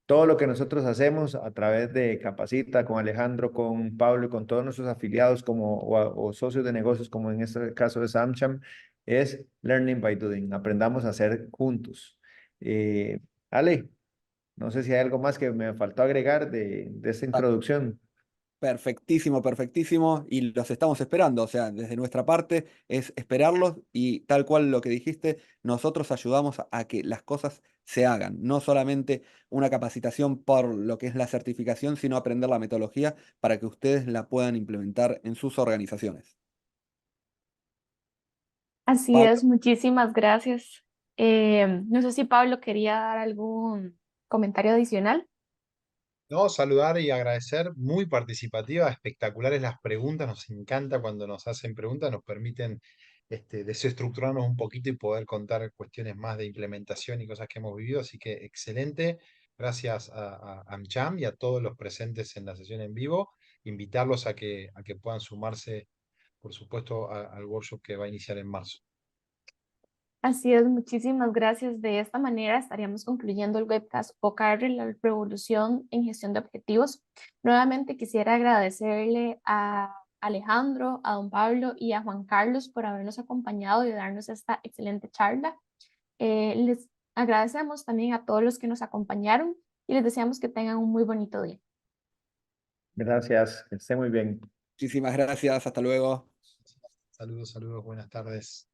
Todo lo que nosotros hacemos a través de Capacita, con Alejandro, con Pablo y con todos nuestros afiliados o socios de negocios, como en este caso de Samcham, es Learning by Doing. Aprendamos a hacer juntos. Ale, no sé si hay algo más que me faltó agregar de esta introducción. Perfectísimo, perfectísimo, y los estamos esperando, o sea, desde nuestra parte es esperarlos y tal cual lo que dijiste, nosotros ayudamos a que las cosas se hagan, no solamente una capacitación por lo que es la certificación, sino aprender la metodología para que ustedes la puedan implementar en sus organizaciones. Así Pablo, es, muchísimas gracias. No sé si Pablo quería dar algún comentario adicional. No, saludar y agradecer, muy participativa, espectaculares las preguntas, nos encanta cuando nos hacen preguntas, nos permiten desestructurarnos un poquito y poder contar cuestiones más de implementación y cosas que hemos vivido, así que excelente, gracias a AmCham y a todos los presentes en la sesión en vivo, invitarlos a que puedan sumarse, por supuesto, al workshop que va a iniciar en marzo. Así es, muchísimas gracias. De esta manera estaríamos concluyendo el webcast OKR, la revolución en gestión de objetivos. Nuevamente quisiera agradecerle a Alejandro, a don Pablo y a Juan Carlos por habernos acompañado y darnos esta excelente charla. Les agradecemos también a todos los que nos acompañaron y les deseamos que tengan un muy bonito día. Gracias, que esté muy bien. muchísimas gracias, hasta luego. Saludos, saludos, buenas tardes.